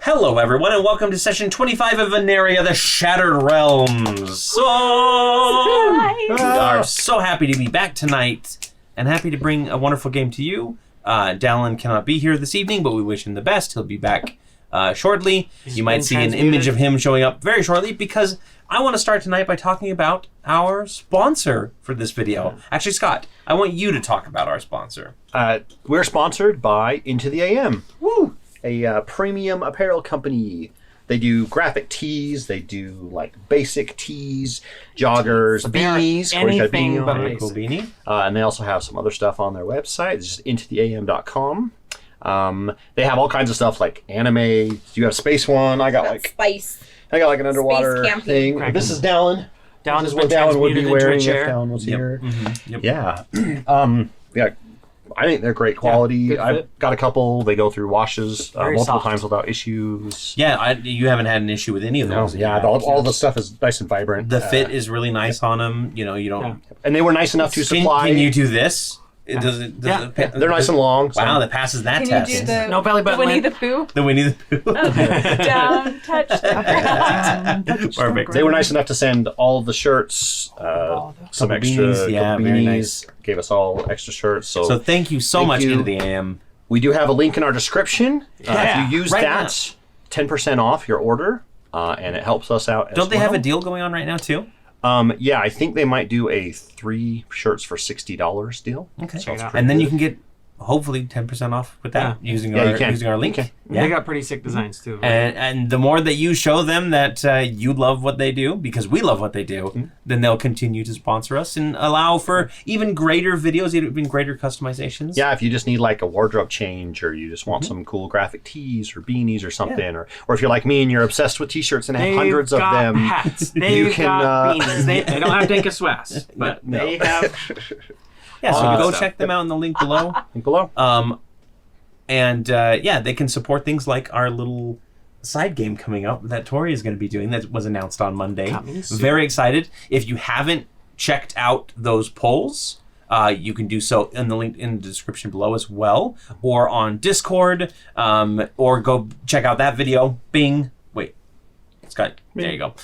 Hello, everyone, and welcome to session 25 of Aneria, the Shattered Realms. We are so happy to be back tonight, and happy to bring a wonderful game to you. Dallin cannot be here this evening, but we wish him the best. He'll be back shortly. You might see an image of him showing up very shortly, because I want to start tonight by talking about our sponsor for this video. Actually, Scott, I want you to talk about our sponsor. We're sponsored by Into the AM. Woo! A premium apparel company. They do graphic tees. They do like basic tees, joggers, beanies. Anything but cool beanie. And they also have some other stuff on their website. It's just intotheam.com. They have all kinds of stuff like anime. You have Space One. I got like an underwater thing. Correct. This is Dallin. Dallin is what Dallin would be wearing if Dallin was Yep. here. Mm-hmm. Yep. Yeah. Yeah. I think they're great quality. Yeah, I've got a couple. They go through washes multiple soft. times without issues. Yeah, you haven't had an issue with any of those. Yeah, all the stuff is nice and vibrant. The fit is really nice on them. You know, you don't. Yeah. And they were nice enough to supply. Can you do this? They're nice and long. Wow, that passes that Can test. you do the, No belly button. Winnie the Pooh? The Winnie the Pooh. Down, touch the ground. Perfect. They were nice enough to send all of the shirts, some Couple extra beanies, yeah, couple very beanies, nice. Gave us all extra shirts. So thank you so Thank much you. Into the AM. We do have a link in our description. Yeah, if you use right that, 10% off your order, and it helps us out. Don't they have a deal going on right now too? Yeah, I think they might do a 3 shirts for $60 deal. Okay. Check it out. And then you can get hopefully 10% off with that using our link. You can. Yeah. They got pretty sick designs too. And the more that you show them that you love what they do, because we love what they do, then they'll continue to sponsor us and allow for even greater videos, even greater customizations. Yeah, if you just need like a wardrobe change, or you just want some cool graphic tees or beanies or something, or if you're like me and you're obsessed with t-shirts and have hundreds of them, hats. They've can, got beanies. They don't have Dekaswas, but No. they have. Yeah, so All go that check them out in the link below. Link below. And they can support things like our little side game coming up that Torrey is going to be doing that was announced on Monday. Coming soon. Very excited. If you haven't checked out those polls, you can do so in the link in the description below as well, or on Discord, or go check out that video. Bing. Wait, Scott. There you go.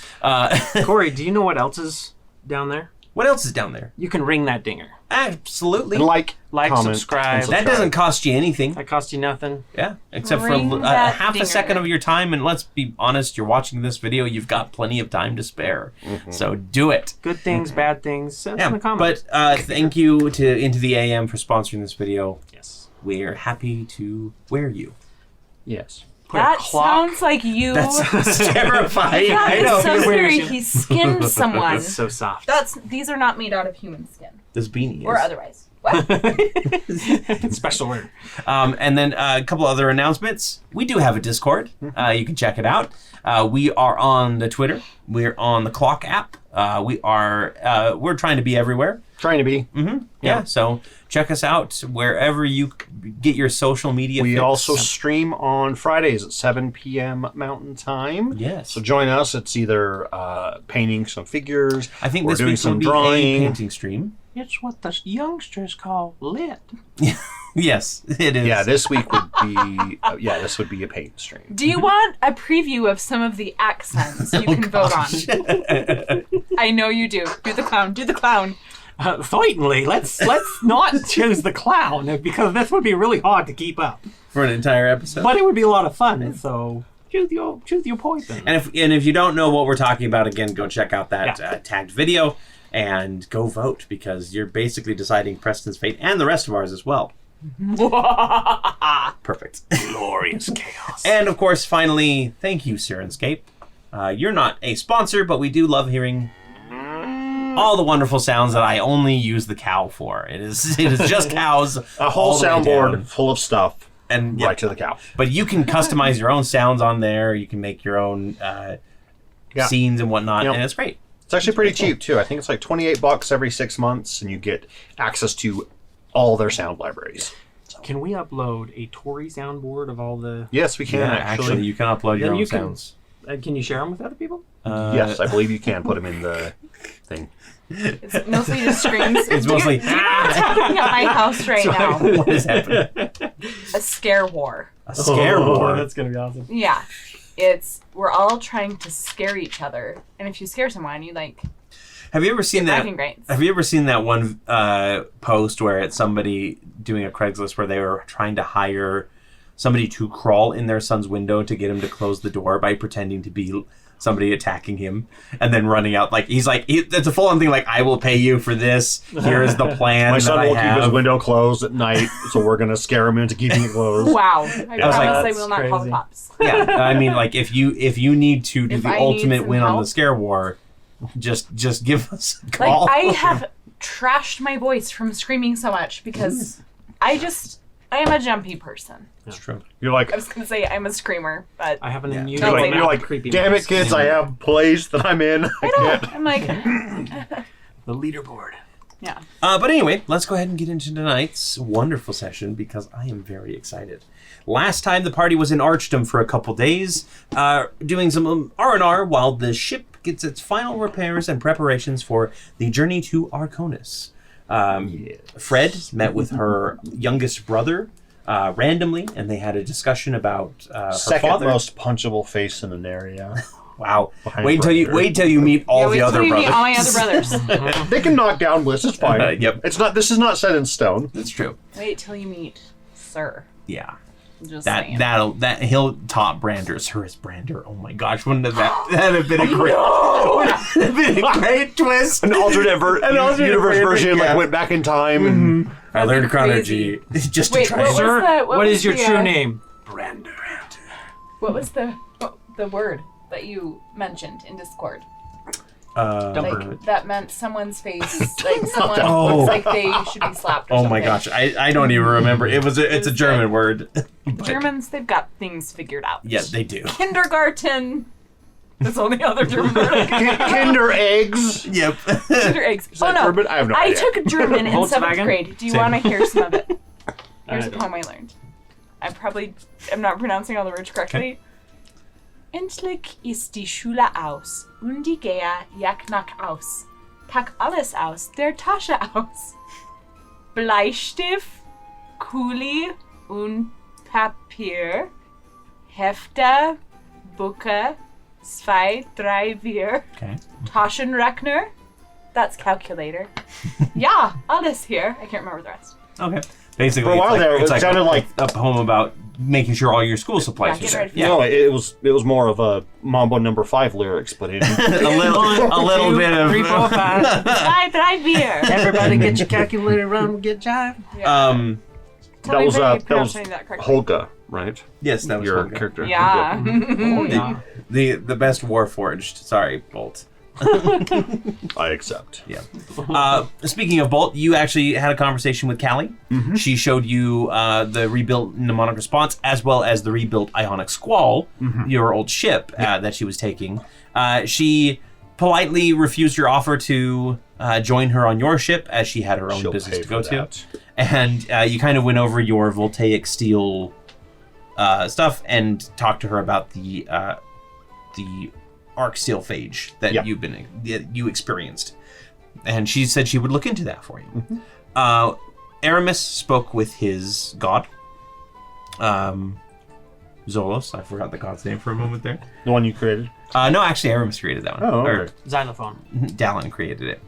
Cory, do you know what else is down there? What else is down there? You can ring that dinger. Absolutely. And like, Like, comment, subscribe. and That doesn't cost you anything. That costs you nothing. Yeah, except for Ring a that half a dinger. second of your time, and let's be honest, you're watching this video, you've got plenty of time to spare. So do it. Good things, bad things. Send us in the comments. But thank you to Into the AM for sponsoring this video. Yes. We're happy to wear you. Yes. Put a That clock. sounds like you. That's terrifying. That I know, is so you're wearing scary. a- He skinned someone. It's so soft. These are not made out of human skin. This beanie is. Or otherwise. What? Special word. And then a couple other announcements. We do have a Discord. You can check it out. We are on the Twitter. We're on the Clock app. We're trying to be everywhere. Trying to be. Yeah. So check us out wherever you get your social media. We fix. also stream on Fridays at 7 p.m. Mountain Time. Yes. So join us. It's either painting some figures, I think or this doing week will some be drawing. a painting stream. It's what the youngsters call lit. Yes, it is. Yeah, this week would be this would be a paint stream. Do you want a preview of some of the accents you can vote on? I know you do. Do the clown. Do the clown. Certainly, let's not choose the clown, because this would be really hard to keep up. For an entire episode. But it would be a lot of fun. So choose your poison. And if you don't know what we're talking about, again, go check out that tagged video and go vote, because you're basically deciding Preston's fate and the rest of ours as well. Perfect. Glorious chaos. And of course, finally, thank you, Syrinscape. You're not a sponsor, but we do love hearing all the wonderful sounds that I only use the cow for. It is just cows. A whole all the way down. soundboard full of stuff, And right to the cow. But you can customize your own sounds on there. You can make your own scenes and whatnot, Yep. and it's great. It's actually pretty cheap too. I think it's like $28 every 6 months, and you get access to all their sound libraries. Can we upload a Torrey soundboard of all the... Yes, we can actually, you can upload your Then own you can- sounds. Can you share them with other people? Yes, I believe you can put them in the thing. It's mostly just screams. It's mostly. What's happening at my house right now? What is happening? A scare war. A scare war. That's gonna be awesome. Yeah. We're all trying to scare each other. And if you scare someone, you like... Have you ever seen that? bragging rights. Have you ever seen that one post where it's somebody doing a Craigslist where they were trying to hire somebody to crawl in their son's window to get him to close the door by pretending to be somebody attacking him and then running out it's a full-on thing, like, I will pay you for this, here is the plan. My son that will I keep have. his window closed at night, so we're gonna scare him into keeping it closed. Wow. I was like, promise I that's will not call the crazy. cops. Yeah, I mean, like, if you need to do If the I need ultimate some win on the help. scare war, just give us a Like, call. I have trashed my voice from screaming so much because I am a jumpy person. It's true. You're like, I was going to say I'm a screamer, but I have an immune. Don't say you're like, creepy. damn it, voice. kids! I have a place that I'm in. I can't. I'm like, The leaderboard. yeah. But anyway, let's go ahead and get into tonight's wonderful session because I am very excited. Last time the party was in Archdom for a couple days, doing some R&R while the ship gets its final repairs and preparations for the journey to Arconis. Fred met with her youngest brother randomly, and they had a discussion about her Second father. most punchable face in Aneria. Wow! Behind Wait till you meet all the other All brothers. my other brothers. They can knock down Bliss. It's fine. Yep. This is not set in stone. That's true. Wait till you meet Sir. Yeah. Just saying. That he'll top Branders. Her as Brander. Oh my gosh! Wouldn't have that have been a great? Would have been a great twist. An alternate universe Branding, version, yeah. like went back in time and I learned crazy. chronology just Wait, to try. what was Sir, the- what was is your the, true name? Brander. What was the word that you mentioned in Discord? Dumper. That meant someone's face, like someone Oh. looks like they should be slapped. Or Oh my something. gosh! I don't even remember. It's a German word. But Germans, they've got things figured out. yeah, they do. Kindergarten. That's the only other German word I can Kinder eggs. Yep. Kinder eggs. Is that German? I have no idea. took German in 7th Volkswagen? grade. Do you Same. want to hear some of it? Here's a don't. poem I learned. I'm not pronouncing all the words correctly. Endlich ist die Schule aus und die Gehe jagt nach aus. Pack alles aus der Tasche aus. Bleistift, Kuli und Papier. Hefte, Buche, 2, 3, 4. Okay. Taschenrechner. That's calculator. Yeah, alles here. I can't remember the rest. Okay. Basically, For a while there, it's it sounded like- a poem about making sure all your school supplies Yeah, are get there. ready for Yeah. No, it was more of a Mambo number 5 lyrics, but in a little bit of 3, 4, 5. 2, 3, 4. Everybody get your calculator, run, get jive. Tell me was, if I that was pronouncing that correctly. Holga, right? yes, that was Your Holger. character. Yeah. Oh, yeah. The best Warforged. Sorry, Bolt. I accept. Yeah. Speaking of Bolt, you actually had a conversation with Callie. Mm-hmm. She showed you the rebuilt mnemonic response as well as the rebuilt Ionic Squall, Mm-hmm. your old ship that she was taking. She politely refused your offer to join her on your ship as she had her own She'll business pay to go for to. that. And you kind of went over your voltaic steel stuff and talked to her about the arc steel phage that Yep. you experienced, and she said she would look into that for you. Mm-hmm. Aramis spoke with his god, Zolos. I forgot the god's name for a moment there. The one you created? No, actually, Aramis created that one. Oh, Or okay. Xylophone. Dallin created it.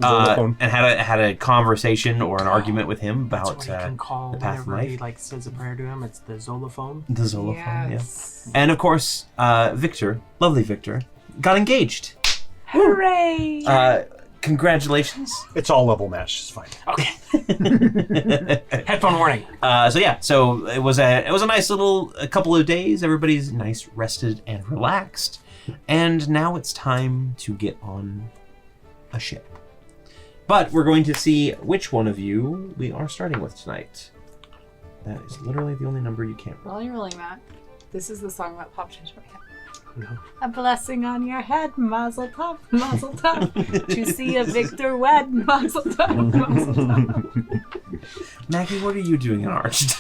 Xylophone. And had a conversation or an argument with him That's about what he can call the path of whenever he life. like says a prayer to him. It's the Zolophone. The Zolophone, Yes. yeah. And of course, Victor, lovely Victor, got engaged. Hooray! Congratulations. It's all level matched. It's fine. Okay. Headphone warning. So it was a nice little couple of days. Everybody's nice, rested, and relaxed. And now it's time to get on a ship. But we're going to see which one of you we are starting with tonight. That is literally the only number you can't roll. While you're rolling that, this is the song that popped into my head. No. A blessing on your head, mazel tov, mazel tov. To see a victor wed, mazel tov, mazel tov. Maggie, what are you doing in Arched?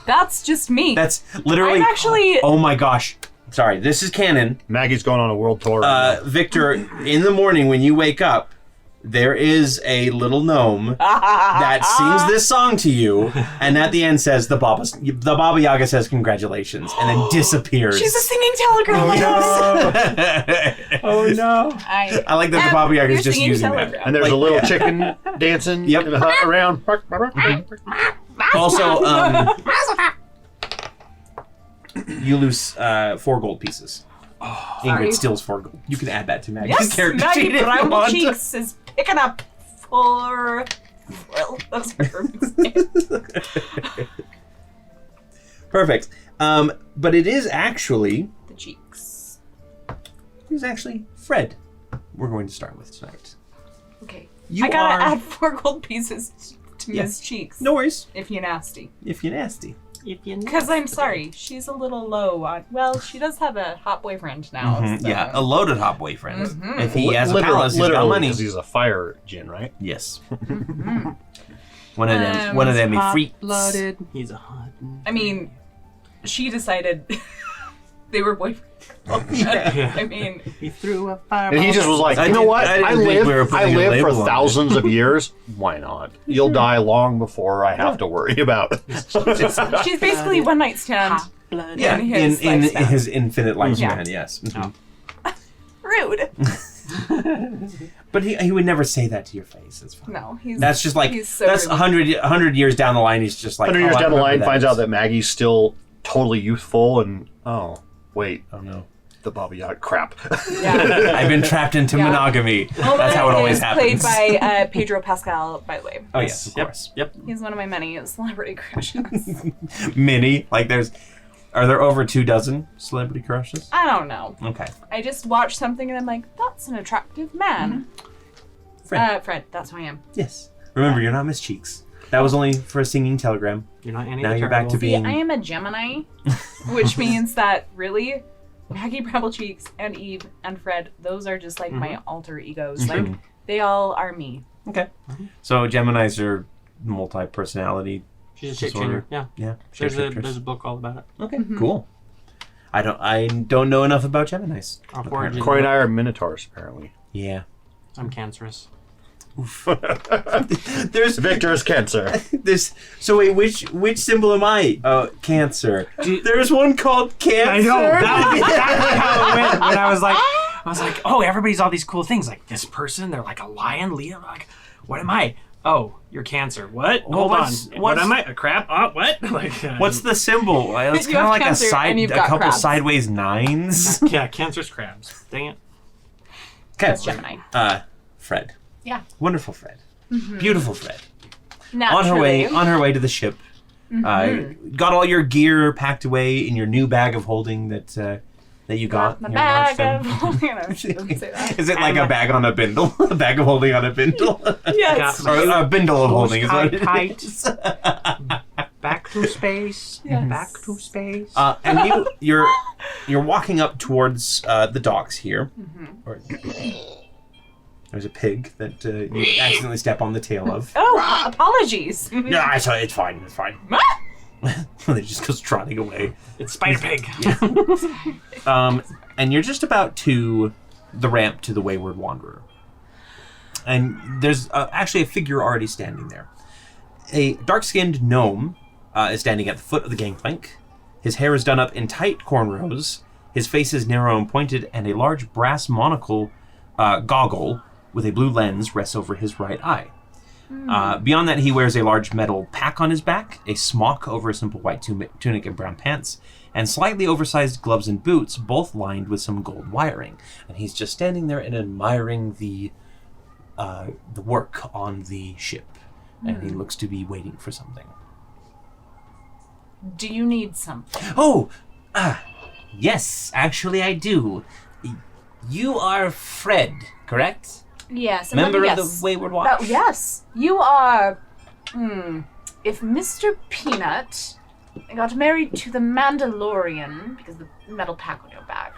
That's just me. That's literally. I'm actually. Oh my gosh. Sorry, this is canon. Maggie's going on a world tour. right now. Victor, in the morning when you wake up, there is a little gnome that sings this song to you, and at the end says the Baba Yaga says congratulations, and then disappears. She's a singing telegram. Oh no! I like that the Baba Yaga is just using that. And there's a little chicken dancing in the hut around. Also, you lose 4 gold pieces. Ingrid steals 4 gold. You can add that to Maggie's Yes, character Maggie sheet if you Bramble want. Cheeks is picking up 4. Well, that's her name. Perfect. But it is actually The cheeks. Fred we're going to start with tonight. Okay. You I gotta are... add 4 gold pieces to Miss Cheeks. No worries. If you're nasty. If you're nasty. Because I'm sorry, she's a little low on. Well, she does have a hot boyfriend now. So. Yeah, a loaded hot boyfriend. If he has a palace, he's got literally, money. because he's a fire djinn, right? Yes. One of them freaks. Blooded. He's a hot. I mean, she decided they were boyfriends. Yeah. I mean, He threw a fireball. And he just was like, I you know didn't- what? I didn't I think we were live putting a for label on it." thousands of years. Why not? You'll die long before I have to worry about it. she's basically one night stand. Blooded. Yeah, In in his lifespan. his infinite lifespan, yes. Mhm. Rude. But he would never say that to your face. That's fine. No, he's. That's just like, he's so that's rude. 100 years down the line, he's just like... 100 years I down the remember line, finds that. out that Maggie's still totally youthful, and oh, wait, Oh no. the Baba Yaga crap. Yeah. I've been trapped into Yeah. monogamy. That's how it always is happens. Played by Pedro Pascal, by the way. Oh yes, of course. Yep. He's one of my many celebrity crushes. Mini, like are there over 24 celebrity crushes? I don't know. Okay. I just watched something and I'm like, that's an attractive man. Fred. Fred, that's who I am. Yes. Remember, you're not Miss Cheeks. That was only for a singing telegram. You're not Annie Now the you're back to Terrible. being... I am a Gemini, which means that really, Maggie Bramble Cheeks and Eve and Fred, those are just like my alter egos. Like, they all are me. Okay. So Geminis are multi-personality. She's a shape disorder. changer. Yeah. Yeah. There's shapeshifters. a book all about it. Okay, cool. I don't know enough about Geminis. Warforged. Syrinscape and I are minotaurs, apparently. Yeah. I'm cancerous. Victor is Cancer. So wait, which symbol am I? Cancer. There's one called Cancer. I know. That was exactly how it went. When I was like, oh, everybody's all these cool things. Like this person, they're like a lion, Leo. Like, what am I? Oh, you're Cancer. What? Hold on. What am I? A crab? Oh, what? Like, What's the symbol? It's You kind of have like Cancer and you've a got couple crabs. sideways 9s. Yeah, Cancer's crabs. Dang it. That's Gemini. Fred. Yeah. Wonderful Fred. Beautiful Fred. Naturally. On her way to the ship. Got all your gear packed away in your new bag of holding that you got. My here in bag Marchton. of... You know, she doesn't say that. Is it like a bag on a bindle? A bag of holding on a bindle? Yes. Got Or a bindle of holding is what it tight. is. Back to space. Yes. Back to space. And you're walking up towards the docks here. Or, there's a pig that you accidentally step on the tail of. Oh, apologies. No, I saw it. It's fine. It's fine. It just goes trotting away. It's Spider Pig. And you're just about to the ramp to the Wayward Wanderer. And there's actually a figure already standing there. A dark-skinned gnome is standing at the foot of the gangplank. His hair is done up in tight cornrows. His face is narrow and pointed, and a large brass monocle goggle with a blue lens rests over his right eye. Beyond that, he wears a large metal pack on his back, a smock over a simple white tunic and brown pants, and slightly oversized gloves and boots, both lined with some gold wiring. And he's just standing there and admiring the work on the ship. And he looks to be waiting for something. Do you need something? Oh! Yes, actually I do. You are Fred, correct? Yes. Member yes. of the Wayward Watch? Yes. You are... If Mr. Peanut got married to the Mandalorian, because the metal pack on your back.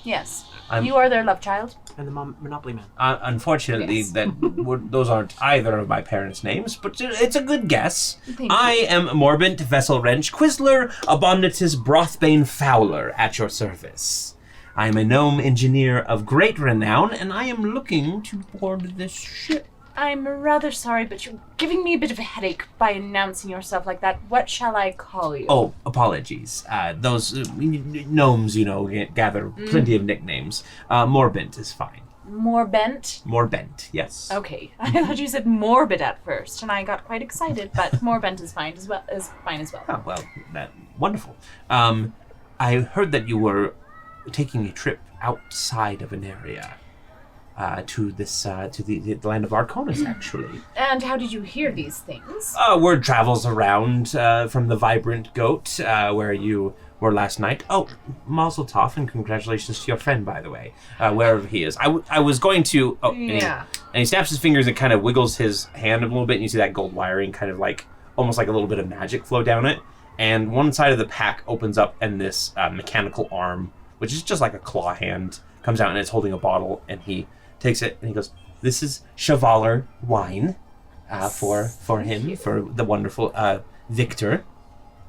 Yes. You are their love child. And the Monopoly Man. Unfortunately, Yes. those aren't either of my parents' names, but it's a good guess. Thank I am Morbent Vessel Wrench Quisler Abomnitus Brothbane Fowler at your service. I am a gnome engineer of great renown, and I am looking to board this ship. I'm rather sorry, but you're giving me a bit of a headache by announcing yourself like that. What shall I call you? Oh, apologies. Those gnomes, gather plenty of nicknames. Morbent is fine. Morbent? Morbent, yes. Okay. I thought you said morbid at first, and I got quite excited, but Morbent is fine as well. Oh, well, wonderful. I heard that you were taking a trip outside of Aneria. To the land of Arconis, actually. And how did you hear these things? Word travels around from the Vibrant Goat, where you were last night. Oh, Mazel Tov, and congratulations to your friend, by the way, wherever he is. I was going to... Oh, yeah. And he snaps his fingers and kind of wiggles his hand a little bit, and you see that gold wiring kind of like, almost like a little bit of magic flow down it. And one side of the pack opens up, and this mechanical arm, which is just like a claw hand, comes out, and it's holding a bottle, and he takes it and he goes, "This is Chavaler wine for him, for the wonderful Victor."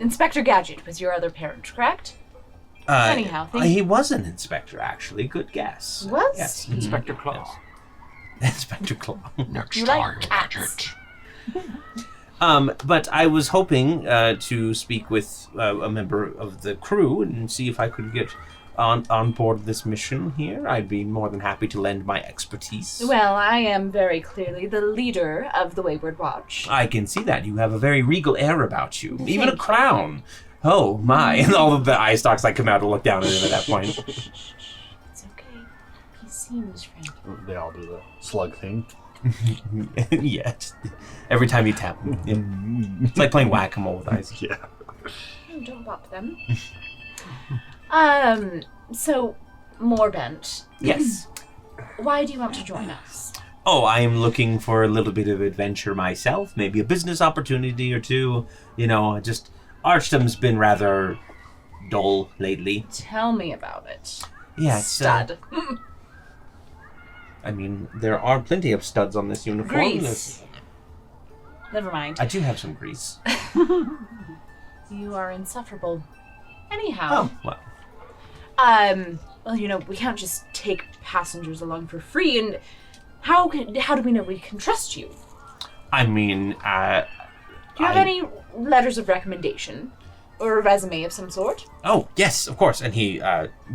Inspector Gadget was your other parent, correct? Anyhow, he was an inspector, actually. Good guess. Was? Yes. Inspector Claw. Yes. Inspector Claw. Next You time, like cats. Gadget. But I was hoping to speak with a member of the crew and see if I could get on board this mission here. I'd be more than happy to lend my expertise. Well, I am very clearly the leader of the Wayward Watch. I can see that. You have a very regal air about you. Even Thank a crown. Oh, my. And all of the eye stalks like come out to look down at him at that point. It's okay. He seems friendly. They all do the slug thing. Yes. Every time you tap him. Yeah. It's like playing whack-a-mole with eyes. Yeah. Oh, don't bop them. So, Morbent. Yes. Why do you want to join us? Oh, I am looking for a little bit of adventure myself. Maybe a business opportunity or two. Just... Archdom's been rather dull lately. Tell me about it. Yeah, it's... Stud. I mean, there are plenty of studs on this uniform. Grease. Never mind. I do have some grease. You are insufferable. Anyhow. Oh, well. Well, we can't just take passengers along for free, and how do we know we can trust you? I mean, Do you have any letters of recommendation? Or a resume of some sort? Oh, yes, of course. And he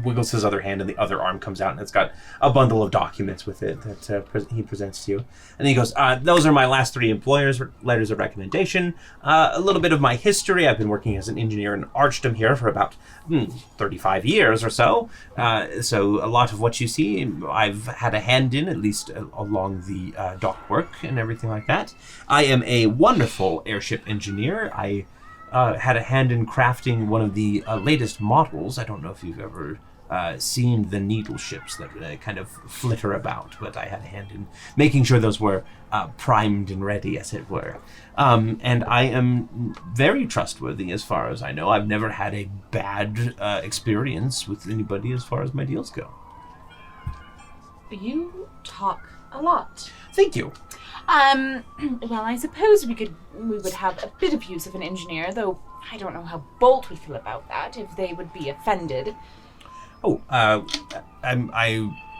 wiggles his other hand, and the other arm comes out, and it's got a bundle of documents with it that he presents to you. And he goes, those are my last 3 employers' letters of recommendation. A little bit of my history. I've been working as an engineer in Archdom here for about 35 years or so. So a lot of what you see, I've had a hand in, at least along the dock work and everything like that. I am a wonderful airship engineer. I... had a hand in crafting one of the latest models. I don't know if you've ever seen the needle ships that kind of flitter about, but I had a hand in making sure those were primed and ready, as it were. And I am very trustworthy as far as I know. I've never had a bad experience with anybody as far as my deals go. You talk a lot. Thank you. Well, I suppose we would have a bit of use of an engineer, though I don't know how Bolt would feel about that, if they would be offended. Oh, I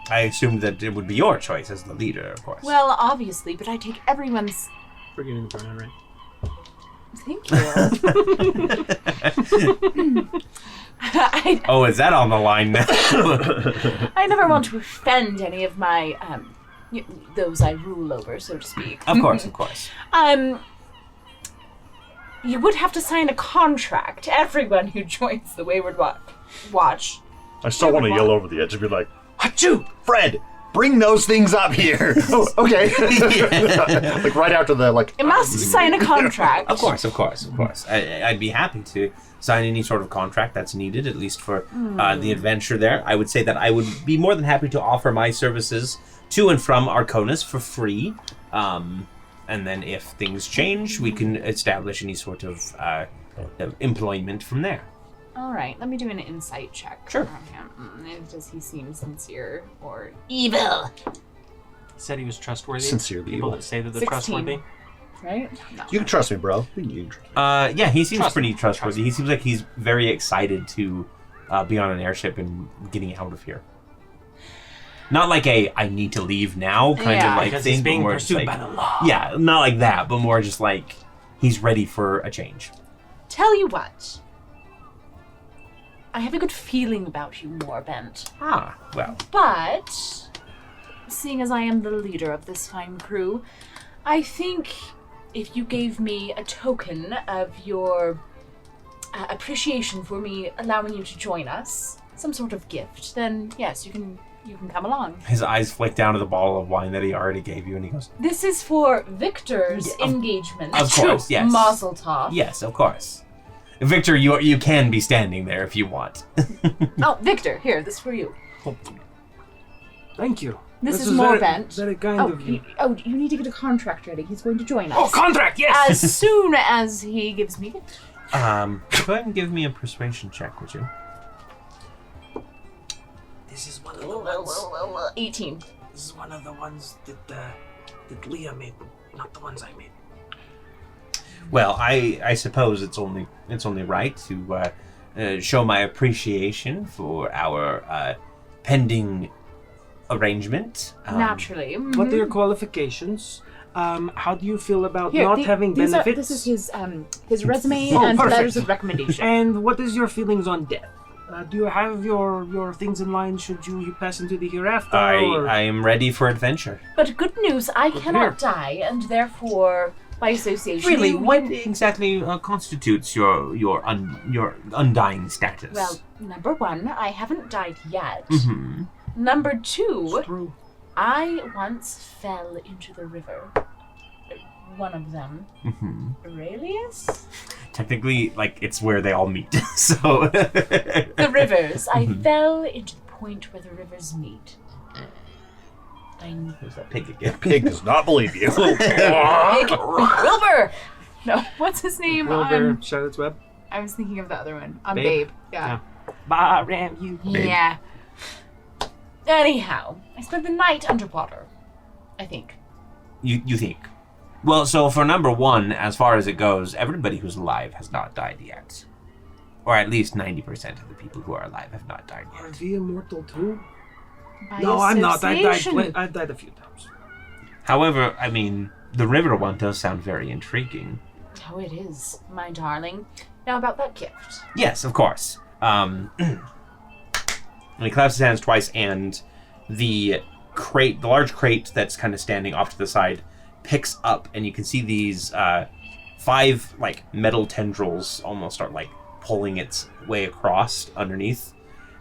assumed that it would be your choice as the leader, of course. Well, obviously, but I take everyone's... We're getting the pronoun right. Thank you. Oh, is that on the line now? I never want to offend any of my, those I rule over, so to speak. Of course, of course. You would have to sign a contract. Everyone who joins the Wayward Watch. I still want to yell over the edge and be like, Achoo! Fred! Bring those things up here! Oh, okay. Like right after the, It must sign a contract. Of course. I'd be happy to sign any sort of contract that's needed, at least for the adventure there. I would say that I would be more than happy to offer my services to and from Arconis for free. And then if things change, we can establish any sort of employment from there. All right, let me do an insight check. Sure. on him. Does he seem sincere or evil? Said he was trustworthy. Sincerely People evil. that say that they're 16. trustworthy. Right? No. You can trust me, bro. You can trust me. Yeah, he seems Trust pretty me. trustworthy. He seems like he's very excited to be on an airship and getting out of here. Not like I need to leave now kind of like because thing. he's being but more pursued like, by the law. Yeah, not like that, but more just like he's ready for a change. Tell you what. I have a good feeling about you, Moorbent. Ah, well. But, seeing as I am the leader of this fine crew, I think if you gave me a token of your appreciation for me allowing you to join us, some sort of gift, then yes, you can come along. His eyes flick down to the bottle of wine that he already gave you, and he goes, This is for Victor's engagement. Of course, yes. Mazel tov. yes, of course. Victor, you can be standing there if you want. Oh, Victor, here, this is for you. Thank you. This is very, Moorbent. very kind of you. You need to get a contract ready. He's going to join us. Oh, contract, yes! As soon as he gives me it. Go ahead and give me a persuasion check, would you? This is one of the ones. 18. This is one of the ones that Leah made, but not the ones I made. Well, I suppose it's only right to show my appreciation for our pending arrangement. Naturally. Mhm. What are your qualifications? How do you feel about Here, not having these benefits? This is his resume Oh, and perfect. letters of recommendation. And what is your feelings on death? Do you have your things in line should you pass into the hereafter? or- I am ready for adventure. But good news, I Good cannot to hear. die, and therefore, by association, Really, you- what exactly constitutes your undying status? Well, number one, I haven't died yet. Mhm. Number two, True. I once fell into the river. One of them. Mhm. Aurelius? Technically, like it's where they all meet. So The rivers. I fell into the point where the rivers meet. There's that pig again. Pig does not believe you. Wilbur! No, what's his name? Wilbur, Charlotte's Web. I was thinking of the other one. On Babe? Babe. Yeah. Baram, you. Yeah. Anyhow, I spent the night underwater. I think. You think? Well, so for number one, as far as it goes, everybody who's alive has not died yet. Or at least 90% of the people who are alive have not died Are yet. we immortal too? By No, I'm not. association. I've died a few times. However, I mean, the river one does sound very intriguing. Oh, it is, my darling. Now about that gift. Yes, of course. And he claps his hands twice, and the large crate that's kind of standing off to the side, picks up, and you can see these 5 like metal tendrils almost start like pulling its way across underneath.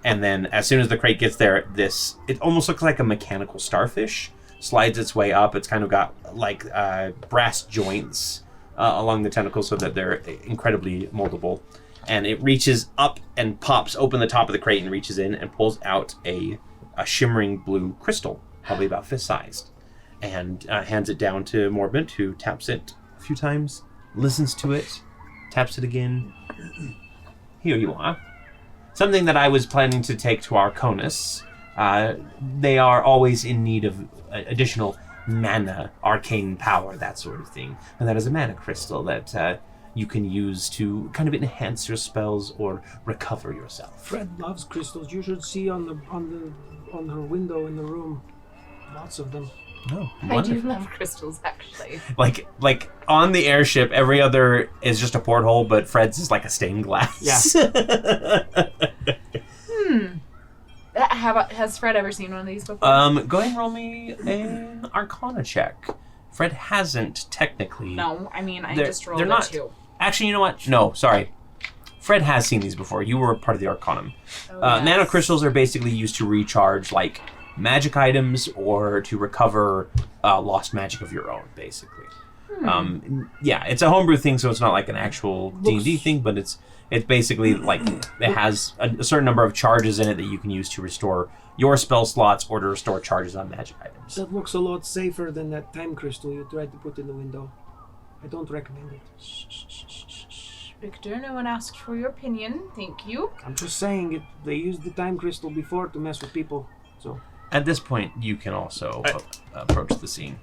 And then as soon as the crate gets there, it almost looks like a mechanical starfish slides its way up. It's kind of got like brass joints along the tentacles so that they're incredibly moldable. And it reaches up and pops open the top of the crate and reaches in and pulls out a shimmering blue crystal, probably about fist-sized, and hands it down to Moorbent, who taps it a few times, listens to it, taps it again. Here you are. Something that I was planning to take to Arconis. They are always in need of additional mana, arcane power, that sort of thing. And that is a mana crystal that you can use to kind of enhance your spells or recover yourself. Fred loves crystals. You should see on her window in the room. Lots of them. Oh, I do wonderful. love crystals, actually. Like on the airship, every other is just a porthole, but Fred's is like a stained glass. Yeah. Has Fred ever seen one of these before? Go ahead and roll me an Arcana check. Fred hasn't technically. No, I mean, I They're- just rolled they're a not- 2. Actually, you know what? No, sorry. Fred has seen these before. You were part of the Arcanum. Oh, yes. Nano crystals are basically used to recharge like magic items or to recover lost magic of your own, basically. Yeah, it's a homebrew thing, so it's not like an actual D&D thing, but it's basically like it has a certain number of charges in it that you can use to restore your spell slots or to restore charges on magic items. That looks a lot safer than that time crystal you tried to put in the window. I don't recommend it. Victor, no one asked for your opinion. Thank you. I'm just saying it. They used the time crystal before to mess with people. So At this point, you can also approach the scene.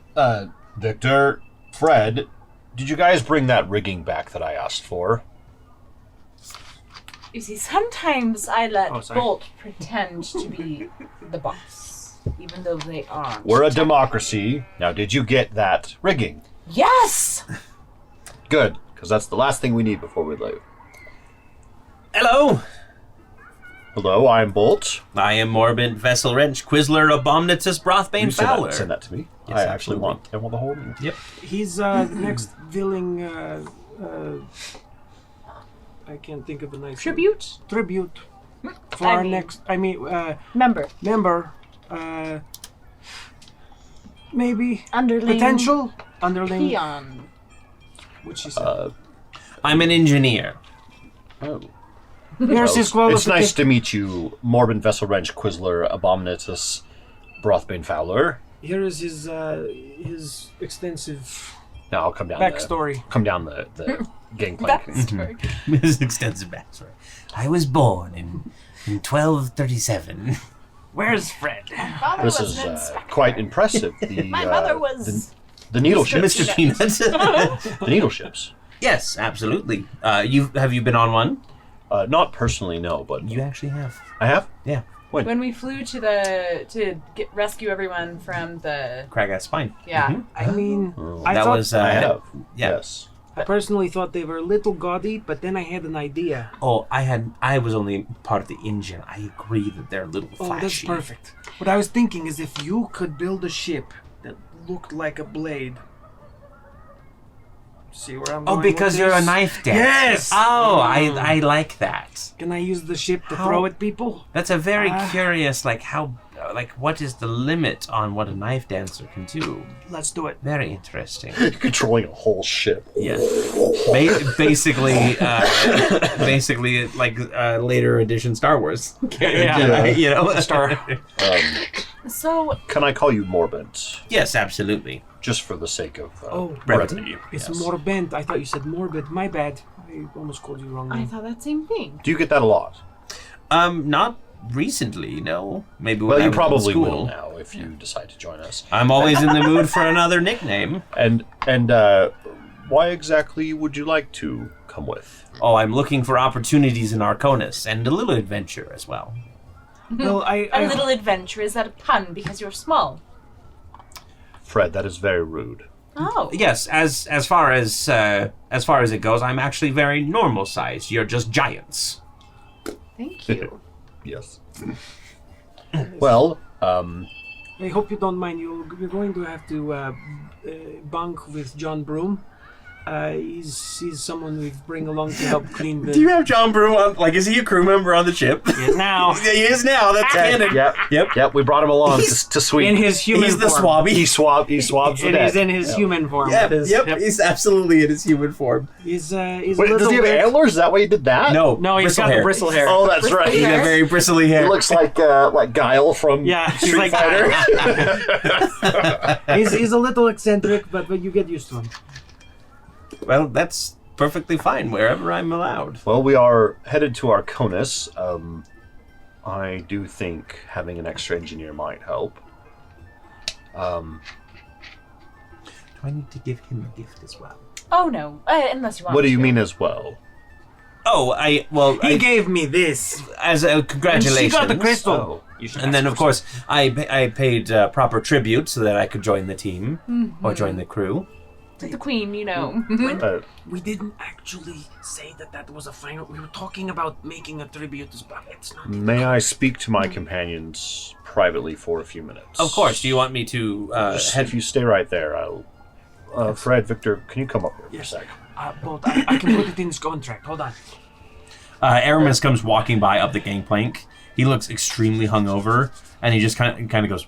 Victor, Fred, did you guys bring that rigging back that I asked for? You see, sometimes I let Oh, sorry. Bolt pretend to be the boss, even though they aren't. We're a democracy. Now, did you get that rigging? Yes! Good, because that's the last thing we need before we leave. Hello, Hello, I'm Bolt. I am Morbid Vessel Wrench, Quizler, Abominatus, Brothbane, You Fowler. send that to me. Yes, I actually absolutely. want the whole thing. Yep. He's next villain. I can't think of a nice Tribute? word. Tribute. For I our mean- next. Member. Member. Maybe Underling. potential underling. Peon. What she said. I'm an engineer. Oh. Here's his It's qualification. nice to meet you, Morbid Vessel Wrench, Quizler, Abominatus, Brothbane Fowler. Here is his extensive Now I'll come down backstory. Come down the gangplank. Backstory. His extensive backstory. I was born in 1237. Where's Fred? Father This was is an inspector. quite impressive. The, My mother was... the needle ships. Mr. Peanut. The needle ships. Yes, absolutely. Have you been on one? Not personally, no, but You actually have. I have. Yeah. When we flew to rescue everyone from the... Crag-ass spine. Yeah. Mhm. I mean, Oh. I That thought, was I have. yeah. Yes. I personally thought they were a little gaudy, but then I had an idea. Oh, I was only part of the engine. I agree that they're a little Oh, flashy. that's perfect. What I was thinking is if you could build a ship that looked like a blade. See where I'm going Oh, because with you're a this? knife dancer. Yes! Oh, I like that. Can I use the ship to How- throw at people? That's a very Ah. curious, what is the limit on what a knife dancer can do? Let's do it. Very interesting. Controlling a whole ship. Yes. Basically, like later edition Star Wars. Yeah. You know, Star. So, Can I call you Morbid? Yes, absolutely. Just for the sake of Oh. brevity. It's Yes. morbid. I thought you said morbid. My bad. I almost called you wrong. I name. thought that same thing. Do you get that a lot? Not recently, no. Maybe when Well, I you was in probably school. will now if you decide to join us. I'm always in the mood for another nickname. And why exactly would you like to come with? Oh, I'm looking for opportunities in Arconis and a little adventure as well. Well, A little adventure. Is that a pun because you're small? Fred, that is very rude. Oh. Yes, as far as it goes, I'm actually very normal sized. You're just giants. Thank you. Yes. Well, I hope you don't mind. You're going to have to bunk with John Broom. He's someone we bring along to help clean the. Do you have John Brew on? Like, is he a crew member on the ship? Yes, now He is now. That's canon. Yep. We brought him along to sweep. in his human He's the form. swabby. He swabs the It deck. is in his human form. Yep, It is- yep. He's absolutely in his human form. He's Wait, a little does he have bit- antlers? Is that why he did that? No, he's bristle got hair. the bristle hair. Oh, that's right. He's got hair. very bristly He hair. looks like Guile from Yeah, he's Street like Fighter. he's a little eccentric, but you get used to him. Well, that's perfectly fine wherever I'm allowed. Well, we are headed to Arconis. I do think having an extra engineer might help. Do I need to give him a gift as well? Oh no, unless you want. What do you to. mean as well? Oh, He gave me this. as a congratulations. And she got the crystal. Oh. And then, of course, I paid proper tribute so that I could join the team or join the crew. Like the queen, you know. We didn't actually say that was a final. We were talking about making a tribute, but it's not. May I speak to my companions privately for a few minutes? Of course. Do you want me to If you stay right there, I'll. Fred, Victor, can you come up here for a sec? Bolt, I can put it in his contract. Hold on. Aramis comes walking by up the gangplank. He looks extremely hungover, and he just kind of goes,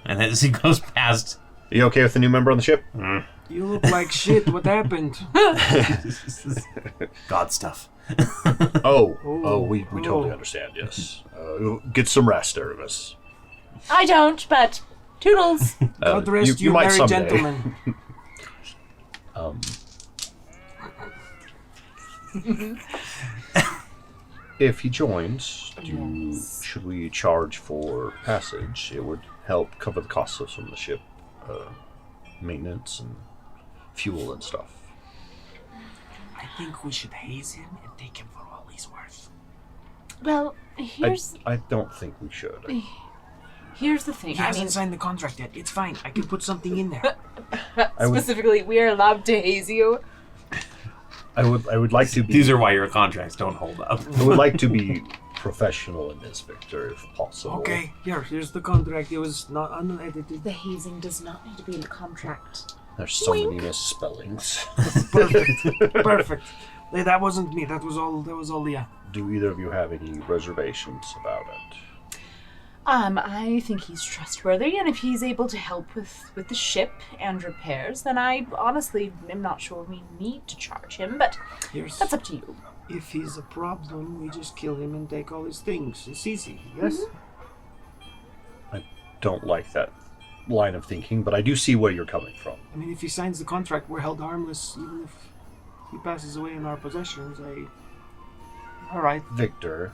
and as he goes past. Are you okay with the new member on the ship? You look like shit. What happened? God stuff. We totally understand, yes. Get some rest, Aramis. I don't, but toodles. God rest you, might merry someday. gentlemen. If he joins, should we charge for passage? It would help cover the costs of some of the ship maintenance and fuel and stuff. I think we should haze him and take him for all he's worth. Well, here's I don't think we should. here's the thing. He hasn't signed the contract yet. It's fine. I can put something in there. Specifically, we are allowed to haze you. I would like to be. These are why your contracts don't hold up. I would like to be professional in this, Victor, if possible. Okay, here's the contract. It was not unedited. The hazing does not need to be in the contract. There's so many misspellings. Perfect. Hey, that wasn't me. That was all Leah. Do either of you have any reservations about it? I think he's trustworthy, and if he's able to help with the ship and repairs, then I honestly am not sure we need to charge him, but that's up to you. If he's a problem, we just kill him and take all his things. It's easy, yes? I don't like that line of thinking, but I do see where you're coming from. I mean, if he signs the contract, we're held harmless, even if he passes away in our possessions. All right. Victor,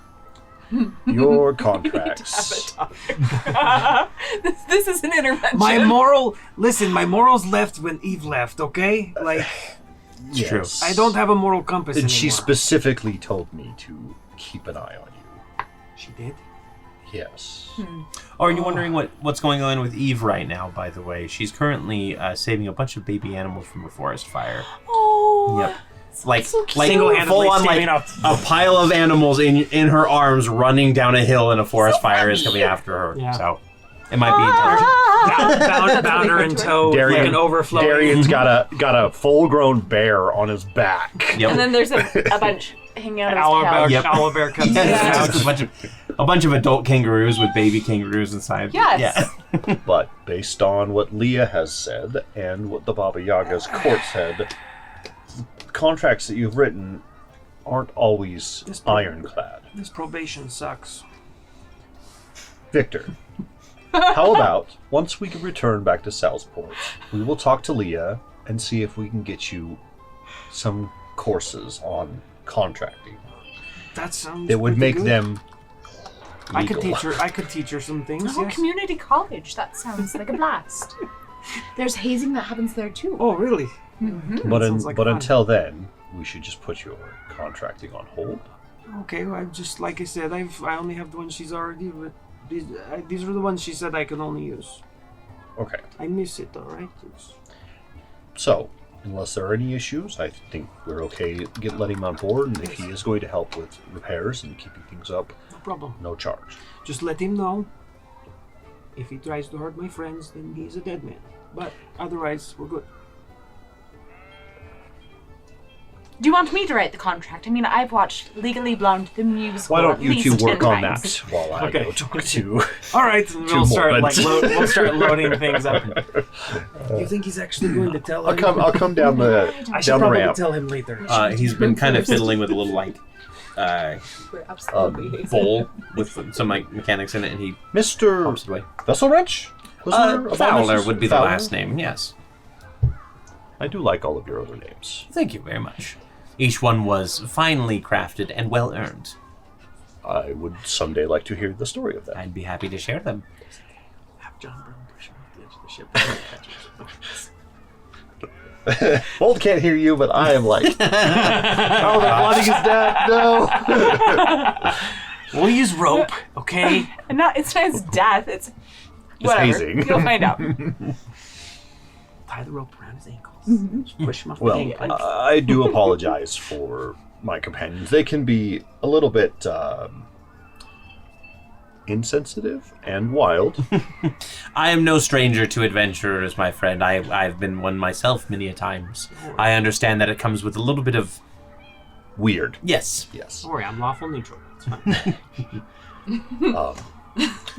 your contracts. This is an intervention. My morals left when Eve left, okay? Like, It's true. I don't have a moral compass And anymore. she specifically told me to keep an eye on you. She did? Yes. Or are you wondering what's going on with Eve right now, by the way? She's currently saving a bunch of baby animals from a forest fire. Oh. Yep. Like so cute. like full on like a pile of animals in her arms running down a hill and a forest fire is coming after her. Yeah. So it might be intelligent. Bounder in tow, like an overflowing. Darian's got a full-grown bear on his back. Yep. And then there's a bunch hanging out of his pouch. Yep. Owlbear comes in. Yeah, it's just a bunch of adult kangaroos with baby kangaroos inside. Yes. Yeah. But based on what Leah has said and what the Baba Yaga's court said, contracts that you've written aren't always ironclad. This probation sucks. Victor, how about once we return back to Salsport, we will talk to Leah and see if we can get you some courses on contracting. That sounds. It would pretty make good. them I could legal. teach her some things. Oh, Yes. community college. That sounds like a blast. There's hazing that happens there too. Oh, really? But, sounds like but fun. until then, we should just put your contracting on hold. Okay. Well, I just like I said, I only have the ones she's already. But these are the ones she said I can only use. Okay. I miss it, all right. So, unless there are any issues, I think we're okay letting him on board, and if he is going to help with repairs and keeping things up, No problem. no charge. Just let him know. If he tries to hurt my friends, then he's a dead man. But otherwise, we're good. Do you want me to write the contract? I mean, I've watched Legally Blonde, the musical. Why don't at you two least work 10 on that times. while I Okay. go talk to... All right, and we'll start moments. we'll start loading things up. You think he's actually going to tell him? I'll come down the I should down the probably ramp. tell him later. He's been kind of fiddling with a little like We're absolutely bowl with some like mechanics in it, and he Mr. pops it away. Vesselwrench? Was there a Fowler bonus? would be the Fowler? last name. Yes. I do like all of your other names. Thank you very much. Each one was finely crafted and well earned. I would someday like to hear the story of that. I'd be happy to share them. Have John Brown push him off the edge of the ship. Bolt can't hear you, but I am like, oh, they're blooding his dad. No. We'll use rope, okay? And it's not his death. It's whatever. hazing. You'll find out. Tie the rope around his ankles. Just push him off the Well, ankle. I do apologize for my companions. They can be a little bit insensitive and wild. I am no stranger to adventurers, my friend. I've been one myself many a times. I understand that it comes with a little bit of Weird. yes, Yes. Don't worry, I'm lawful neutral. It's fine.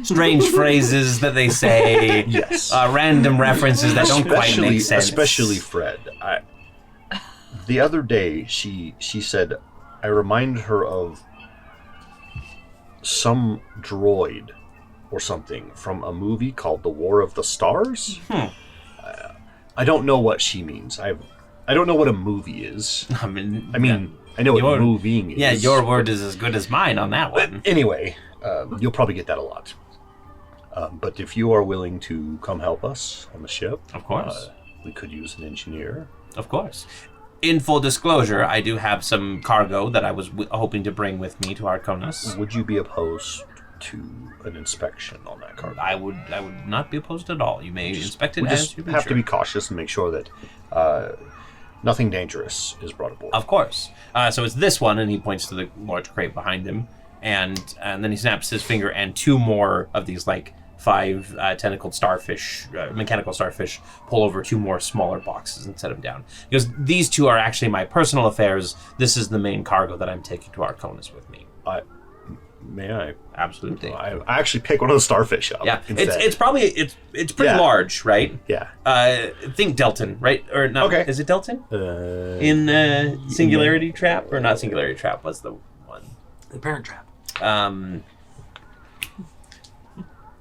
strange phrases that they say. Yes. Random references that don't quite make sense. Especially Fred. The other day, she said, I reminded her of some droid or something from a movie called The War of the Stars. I don't know what she means. I don't know what a movie is. I mean, I know what your- moving is. yeah, your word is as good as mine on that one. Anyway, you'll probably get that a lot. But if you are willing to come help us on the ship, Of course. we could use an engineer. Of course. in full disclosure, I do have some cargo that I was hoping to bring with me to Arconis. Would you be opposed to an inspection on that cargo? I would not be opposed at all. You may inspect it We as just you have to be cautious and make sure that nothing dangerous is brought aboard. Of course. So it's this one, and he points to the large crate behind him, and then he snaps his finger, and 2 more of these, like, 5 tentacled starfish, mechanical starfish, pull over 2 more smaller boxes and set them down. Because these 2 are actually my personal affairs. This is the main cargo that I'm taking to Arconis with me. May I? Absolutely. I actually pick one of the starfish up. Yeah, instead. it's probably it's pretty large, right? Yeah. Think Delton, right? Or not? Okay. Is it Delton? In Singularity Trap or not Singularity Trap? What's the one? The Parent Trap.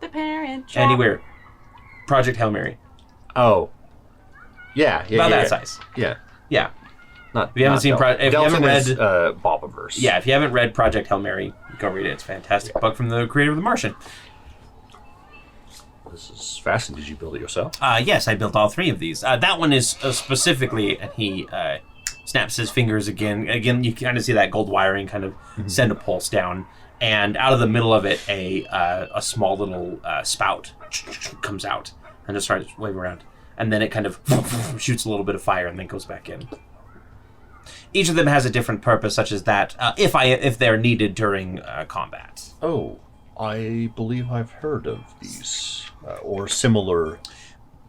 The Parent Trap. Andy Weir. Project Hail Mary. Oh. Yeah. About that size. Yeah. Yeah. Not. If you haven't seen, if you haven't read, is, Bobaverse. yeah, if you haven't read Project Hail Mary, go read it. It's a fantastic book from the creator of The Martian. This is fascinating. Did you build it yourself? Yes, I built all 3 of these. That one is specifically, and he snaps his fingers again. Again, you kind of see that gold wiring kind of send a pulse down, and out of the middle of it, a small little spout comes out and just starts waving around, and then it kind of shoots a little bit of fire and then goes back in. Each of them has a different purpose, such as that if they're needed during combat. Oh, I believe I've heard of these or similar.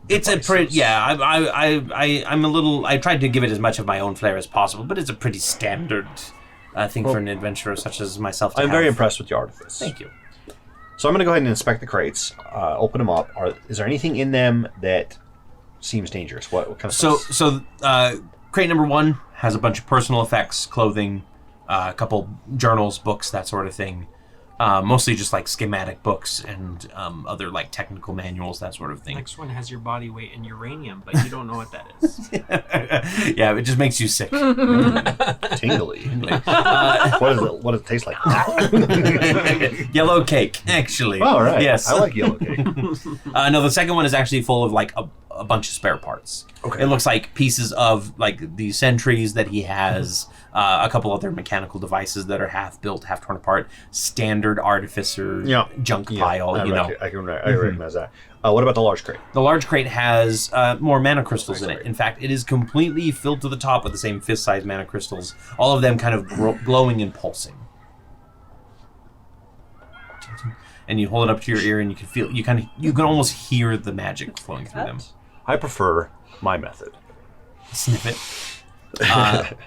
It's devices. a pretty I'm a little. I tried to give it as much of my own flair as possible, but it's a pretty standard thing for an adventurer such as myself. I'm very impressed with the artifice. Thank you. So I'm going to go ahead and inspect the crates, open them up. Is there anything in them that seems dangerous? What kind of stuff? So crate number 1 has a bunch of personal effects, clothing, a couple journals, books, that sort of thing. Mostly just like schematic books and other like technical manuals, that sort of thing. Next one has your body weight in uranium, but you don't know what that is. Yeah, it just makes you sick. Tingly. What does it taste like? Yellow cake, actually. Oh, right. Yes. I like yellow cake. No, the second one is actually full of like a bunch of spare parts. Okay. It looks like pieces of like the sentries that he has, a couple other mechanical devices that are half built, half torn apart, standard Artificer junk pile, I recognize that. What about the large crate? The large crate has more mana crystals in it. In fact, it is completely filled to the top with the same fist-sized mana crystals, all of them kind of glowing and pulsing. And you hold it up to your ear, and you can feel, you can almost hear the magic flowing through them. I prefer my method. Sniff it.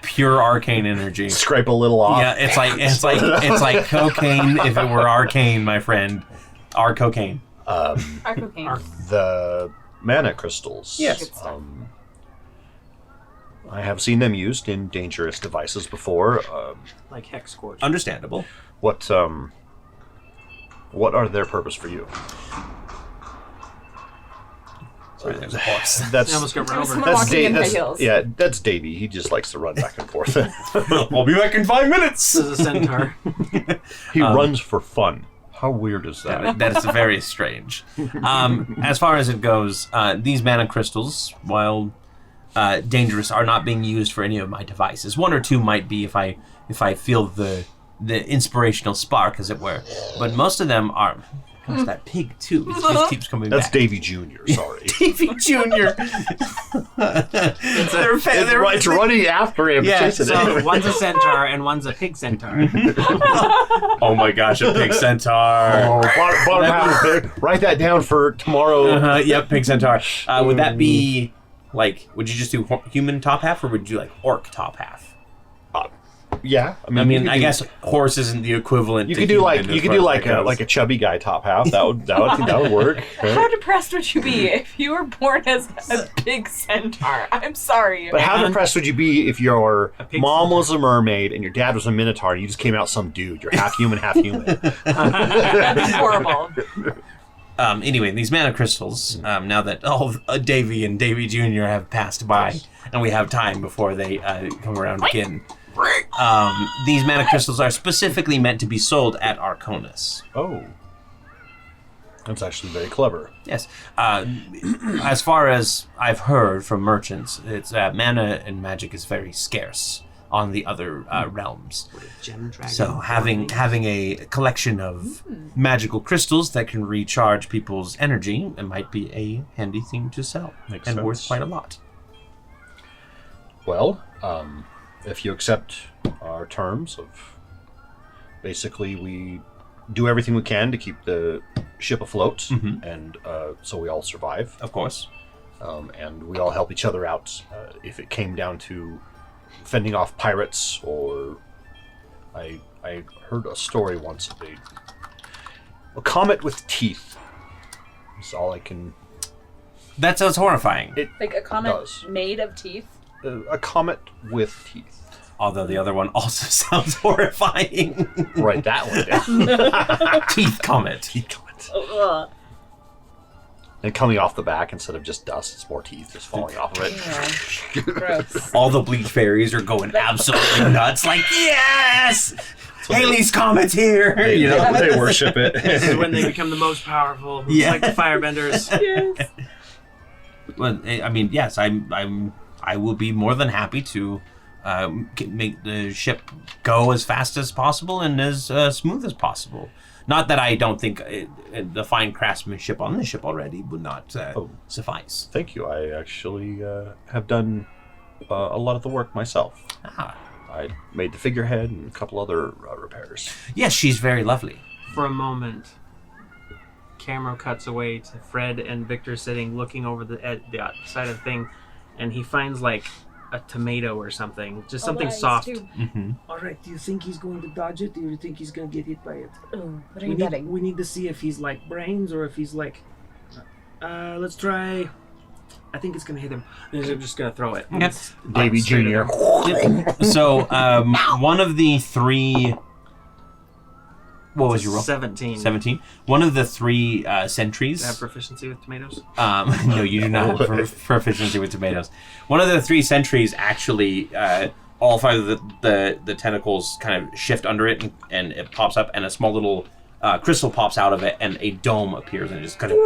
Pure arcane energy. Scrape a little off. Yeah, it's like cocaine if it were arcane, my friend. Our cocaine. Our cocaine. The mana crystals. Yes. I have seen them used in dangerous devices before. Like Hex Scorch. Understandable. What are their purpose for you? Sorry, there's a horse. That's I almost got run over. Someone walking in high heels. Yeah, that's Davey. He just likes to run back and forth. I'll be back in 5 minutes. This is a centaur. He runs for fun. How weird is that? That is very strange. As far as it goes, these mana crystals, while dangerous, are not being used for any of my devices. 1 or 2 might be if I feel the inspirational spark, as it were. But most of them are. Gosh, that pig too. It just keeps coming That's back. Davey Jr. Sorry. Davey Jr. It's running after him. Yeah, chasing So him. one's a centaur and one's a pig centaur. Oh my gosh, a pig centaur. Oh, bottom half of pig. Write that down for tomorrow. Yep, pig centaur. Would that be like? Would you just do human top half, or would you do like orc top half? Yeah, I mean, I guess horse isn't the equivalent. You to could do like human as far as that like goes. a chubby guy top half. That would work. Right? How depressed would you be if you were born as a big centaur? I'm sorry. But how depressed would you be if your pig mom was a mermaid and your dad was a minotaur and you just came out some dude? You're half human, half human. That'd be horrible. Anyway, these mana crystals, now that all of Davy and Davy Jr. have passed by, and we have time before they come around again, these mana crystals are specifically meant to be sold at Arconis. Oh. That's actually very clever. Yes. As far as I've heard from merchants, it's mana and magic is very scarce on the other realms. Gem dragon. So having a collection of magical crystals that can recharge people's energy, it might be a handy thing to sell. Makes and sense. worth quite a lot. Well, if you accept our terms of basically we do everything we can to keep the ship afloat, and so we all survive. Of course. And we all help each other out if it came down to fending off pirates, or I heard a story once of a comet with teeth. That's all I can. That sounds horrifying. It Like a comet does. made of teeth. A comet with teeth. Although the other one also sounds horrifying. Write that one down. Teeth comet. Teeth comet. Ugh. And coming off the back instead of just dust, it's more teeth just falling off of it. Yeah. Gross. All the bleach fairies are going absolutely nuts. Like, yes! Haley's Comet's here! They, You know? they worship it. This is when they become the most powerful. It's Yeah. like the firebenders. Yes. Well, I mean, yes, I will be more than happy to make the ship go as fast as possible and as smooth as possible. Not that I don't think the fine craftsmanship on the ship already would not suffice. Thank you. I actually have done a lot of the work myself. Ah. I made the figurehead and a couple other repairs. Yes, she's very lovely. For a moment, camera cuts away to Fred and Victor sitting, looking over the side of the thing, and he finds like a tomato or something, just something soft. Mm-hmm. All right, do you think he's going to dodge it? Do you think he's going to get hit by it? Ooh, what are you betting? We need to see if he's like brains or if he's like... let's try... I think it's going to hit him. I'm just gonna throw it. Yes. Davy Jr. So, one of the three... What was your roll? 17. 17. One of the three sentries... Do I have proficiency with tomatoes? No, you do not have proficiency with tomatoes. One of the three sentries actually, all five of the tentacles kind of shift under it, and it pops up, and a small little crystal pops out of it, and a dome appears, and it just kind of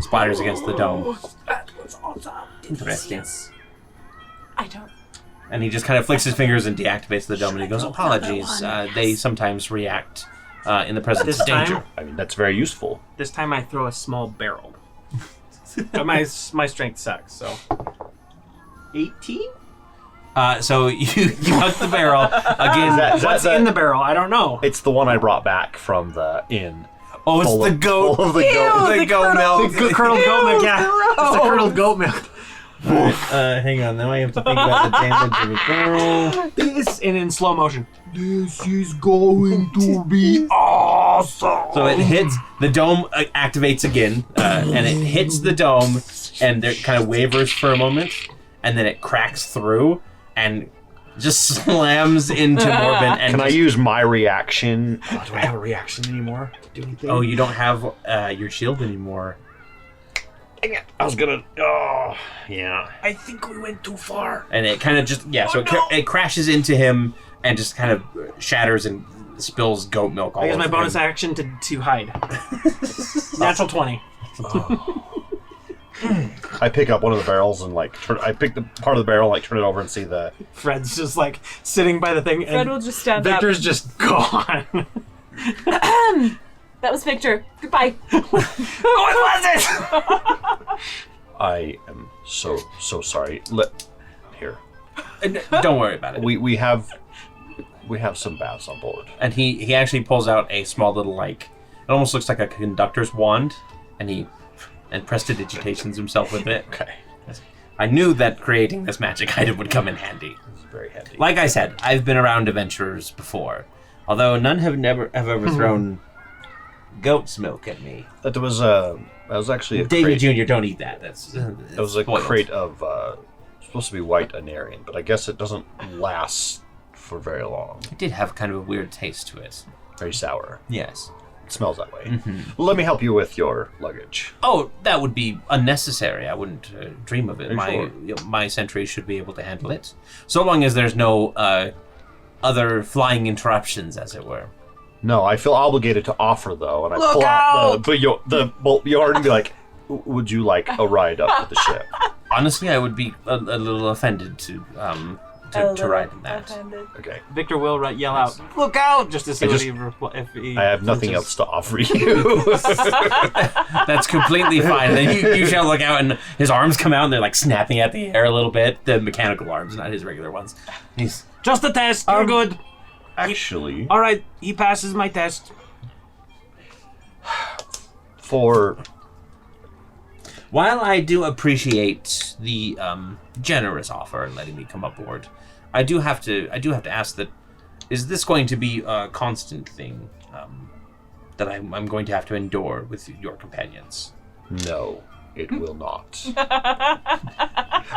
splatters against the dome. That was awesome. Interesting. I don't. And he just kind of flicks his fingers and deactivates the dome, and he goes, "Apologies, they sometimes react in the presence This of danger." time? I mean, that's very useful. This time I throw a small barrel. But my strength sucks, so... 18? So you huck the barrel again. What's in the barrel? I don't know. It's the one I brought back from the inn. Oh, it's Full the of- goat. full of the goat. The goat milk. The curdled goat milk, yeah. It's the curdled goat milk. Hang on, now I have to think about the damage of a barrel. This and in slow motion. This is going to be awesome. So it hits the dome, activates again, and it hits the dome, and it kind of wavers for a moment, and then it cracks through and just slams into Morbin. And Can I use my reaction? Do I have a reaction anymore? Do anything? Oh, you don't have your shield anymore. I was gonna. Oh, yeah. I think we went too far. And it kind of just so it crashes into him and just kind of shatters and spills goat milk all I use over my bonus him. action to hide. Natural 20. I pick up one of the barrels and I pick the part of the barrel and turn it over and see the. Fred's just like sitting by the thing, and Fred will just stand Victor's just gone. up. That was Victor. Goodbye. What was it? I am so sorry. Here. Don't worry about it. We have some baths on board. And he actually pulls out a small little, like, it almost looks like a conductor's wand, and prestidigitations himself with it. Okay. I knew that creating this magic item would come in handy. This is very handy. Like I said, I've been around adventurers before, although none have ever thrown goat's milk at me. That was actually a David crate. Jr., don't eat that. It was a crate of supposed to be white Anerian, but I guess it doesn't last for very long. It did have kind of a weird taste to it. Very sour. Yes. It smells that way. Well, let me help you with your luggage. Oh, that would be unnecessary. I wouldn't dream of it. Are you My sentries should be able to handle it, so long as there's no other flying interruptions, as it were. No, I feel obligated to offer though, and I Look pull out! out the bolt yarn and be like, "Would you like a ride up with the ship?" Honestly, I would be a little offended to ride in that. Okay. Victor will yell out, "Look out!" just to see just- if he. I have nothing else to offer you. That's completely fine. And then you shall look out, and his arms come out, and they're like snapping at the air a little bit. The mechanical arms, not his regular ones. He's Just a test. You're good. Actually, All right. He passes my test. for While I do appreciate the generous offer and letting me come aboard, I do have to ask that: is this going to be a constant thing that I'm going to have to endure with your companions? no, it will not.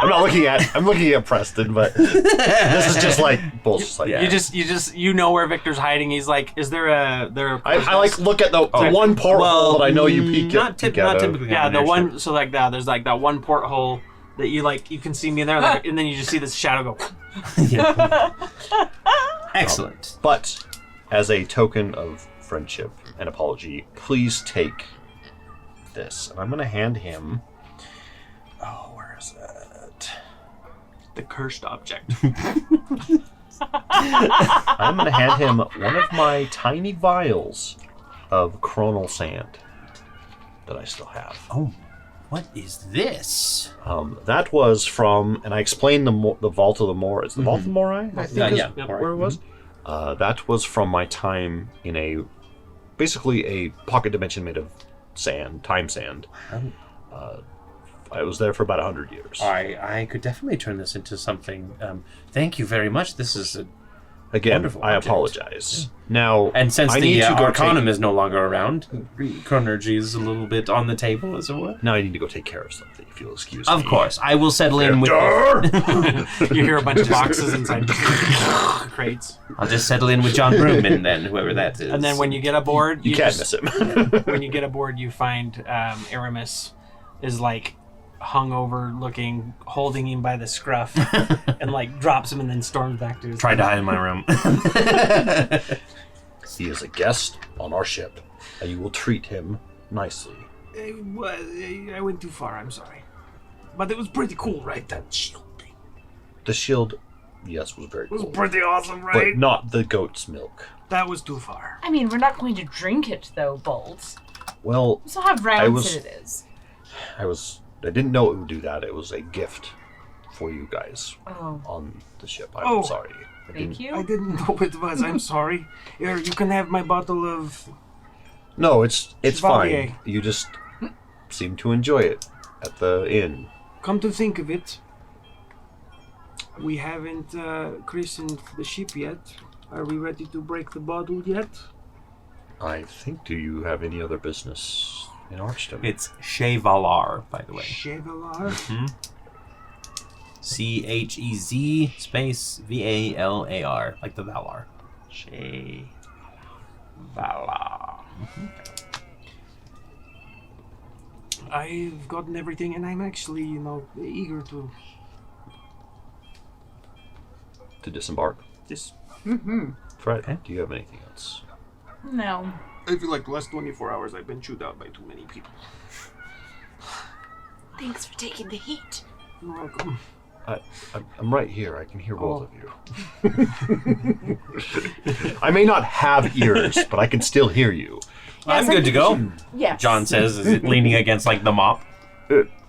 I'm looking at Preston, but this is just like bullshit. Like, Yeah. You know where Victor's hiding. He's like, is there a I like look at the one porthole that I know you peek not at. typically. Yeah, on the an one. airship. So like that. There's like that one porthole that you can see me in there, like, and then you just see this shadow go. Yeah. Excellent. But as a token of friendship and apology, please take this. And I'm going to hand him. Oh, where is it? The cursed object. I'm going to hand him one of my tiny vials of chronal sand that I still have. Oh, what is this? That was from, and I explained the Vault of the Moor. It's the Vault of the Morai, I think is yeah. where it was. That was from my time in basically a pocket dimension made of sand, time sand. I was there for about 100 years. I could definitely turn this into something. Thank you very much. This is a Again, wonderful I object. apologize. Now, And since I the need to go Arcanum take- is no longer around, chronergy is a little bit on the table, as it were. Now I need to go take care of something, if you'll excuse me. Of course, I will settle in with. You hear a bunch of boxes inside crates, I'll just settle in with John Broomman then, whoever that is. and then when you get aboard, You can't just- miss him. when you get aboard, you find Aramis is like hungover looking, holding him by the scruff, and like drops him and then storms back to his tried to hide in my room. He is a guest on our ship, and you will treat him nicely. I went too far. I'm sorry, but it was pretty cool, right? That shield thing The shield, yes, was very was cool. pretty awesome, But right? not the goat's milk. That was too far. I mean, we're not going to drink it, though, Bolt. Well, We still have rounds that it is. I didn't know it would do that. It was a gift for you guys Oh, on the ship. I'm Oh. sorry. I thank didn't- I you. didn't know it was. I'm sorry. Here, you can have my bottle of. No, it's Chevalier. fine. You just seem to enjoy it at the inn. Come to think of it, we haven't christened the ship yet. Are we ready to break the bottle yet? I think, do you have any other business in Archton? It's Chevalar, by the way. Chevalar? Chez space Valar, like the Valar. Chevalar. I've gotten everything, and I'm actually, eager to disembark. just. Fred, Okay. do you have anything else? No. I feel like the last 24 hours I've been chewed out by too many people. Thanks for taking the heat. You're welcome. I'm right here. I can hear both of you. I may not have ears, but I can still hear you. I'm Yes, I good to think go. Yes. John says, is leaning against like the mop.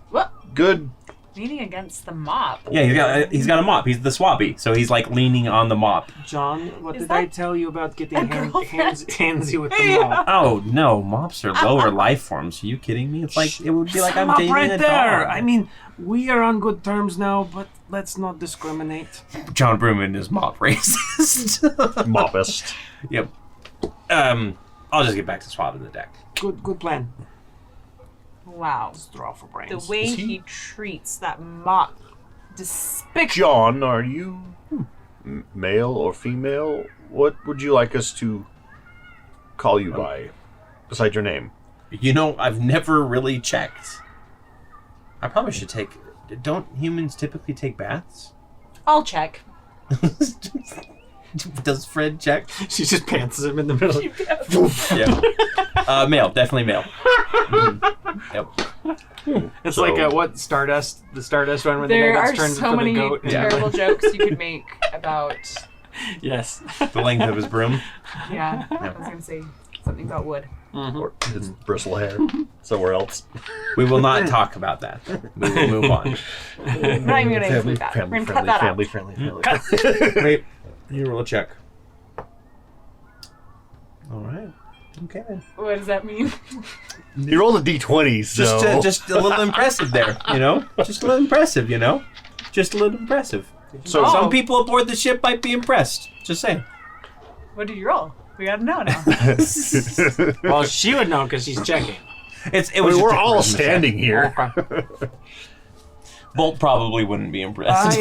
What? Good. Leaning against the mop. Yeah, he's got a mop. He's the swabby, so he's like leaning on the mop. John, what Is did I that tell you about getting a girlfriend? handsy with the Yeah. mop? Oh no, mops are lower life forms. Are you kidding me? It's like it would be like I'm Mop dating right a there. dog. I mean, we are on good terms now, but let's not discriminate. John Broomman is mop racist. Moppist. Yep. I'll just get back to swabbing the deck. Good plan. Wow. Let's draw for The brains. way Is he- he treats that mop. Despicable. John, are you male or female? What would you like us to call you by, besides your name? You know, I've never really checked. I probably should take. Don't humans typically take baths? I'll check. Does Fred check? She just pants him in the middle. Yeah. Male, definitely male. Yep. It's So- like what Stardust, the Stardust one where There the guy are gets turned so into many the goat. terrible jokes you could make about. Yes. The length of his broom. Yeah, I was gonna say something about wood. Or his bristle hair somewhere else. We will not talk about that. We will move on. We're not even gonna include that. We're gonna cut that out. Family. Wait, you roll a check. All right. Okay. Then. What does that mean? You rolled a d20, so... Just a little impressive there, you know? Just a little impressive, you know? Just a little impressive. So Oh. Some people aboard the ship might be impressed. Just saying. What did you roll? We gotta know now. Well, she would know because she's checking. It was. we're just a all charisma standing check. here. Bolt probably wouldn't be impressed.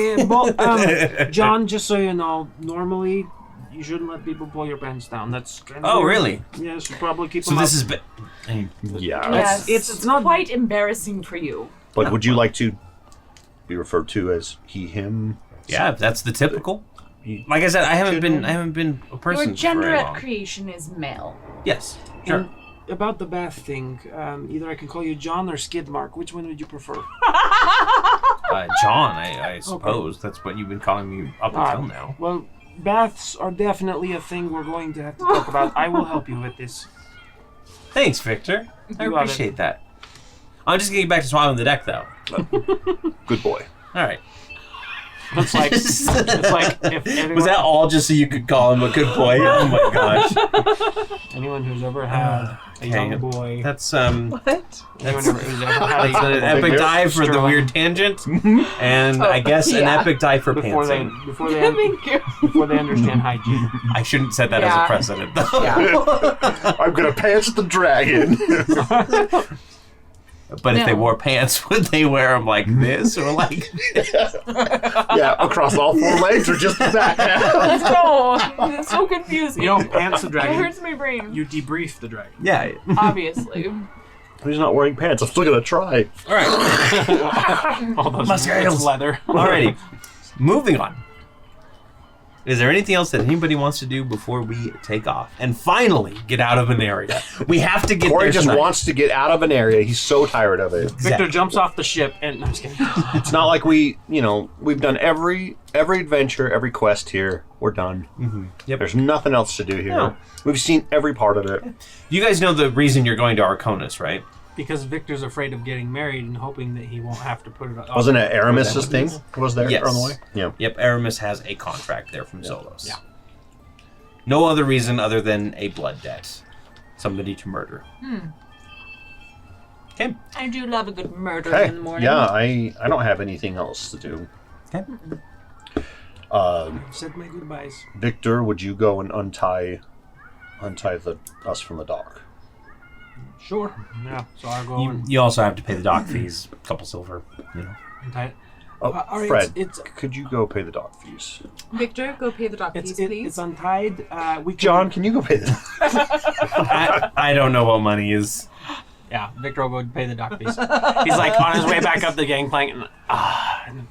John, just so you know, normally you shouldn't let people pull your pants down. That's kind of Oh, weird. really? Yes, you probably keep So them this up. is. Yeah. Yes, it's not- quite embarrassing for you. But would you like to be referred to as he, him? Yeah, that's the typical. Like I said, I haven't been a person Your gender for very at long. creation is male. Yes, sure. And about the bath thing, either I can call you John or Skidmark. Which one would you prefer? John, I suppose that's what you've been calling me up until now. Well, baths are definitely a thing we're going to have to talk about. I will help you with this. Thanks, Victor. I You got it. appreciate that. I'm just getting back to swabbing the deck, though. Good boy. All right. It's like if anyone, Was that all just so you could call him a good boy? Oh my gosh. anyone who's ever had a young Okay. boy, That's What? anyone who's ever had a That's an young epic boy die for the Sterling, weird tangent, and I guess an yeah. epic die for before they pantsing. Thank you. before they understand hygiene. I shouldn't set that as a Yeah. precedent, though. Yeah. I'm gonna pants the dragon. But if they No. wore pants, would they wear them like this or like this? Yeah, across all four legs or just the back half? No, it's so confusing. You don't pants the It dragon. hurts my brain. You debrief the dragon. Yeah. Obviously. He's not wearing pants. I'm still gonna try. All right. All those Muscles. it's leather. Alrighty. Moving on. Is there anything else that anybody wants to do before we take off and finally get out of Aneria? We have to get Cory there just tonight. wants to get out of an area. He's so tired of it. Victor jumps off the ship and no, I'm just kidding. It's not like we've done every adventure, every quest here. We're done. Yep. There's nothing else to do here. No. We've seen every part of it. You guys know the reason you're going to Arconus, right? Because Victor's afraid of getting married and hoping that he won't have to put it up. Wasn't it Aramis' thing? Was there Yes. on the way? Yeah. Yep, Aramis has a contract there from Zolos. Yeah. No other reason other than a blood debt. Somebody to murder. Okay. I do love a good murder Okay. in the morning. Yeah, I don't have anything else to do. Okay. Said my goodbyes. Victor, would you go and untie us from the dock? Sure. Yeah. So I'll go and You also have to pay the dock fees, a couple silver, you know. tie it. Oh, all right, Fred, it's- could you go pay the dock fees? Victor, go pay the dock fees, please. It's untied. We can, John, can you go pay the I don't know what money is. Yeah, Victor will go pay the dock fees. He's like on his way back up the gangplank and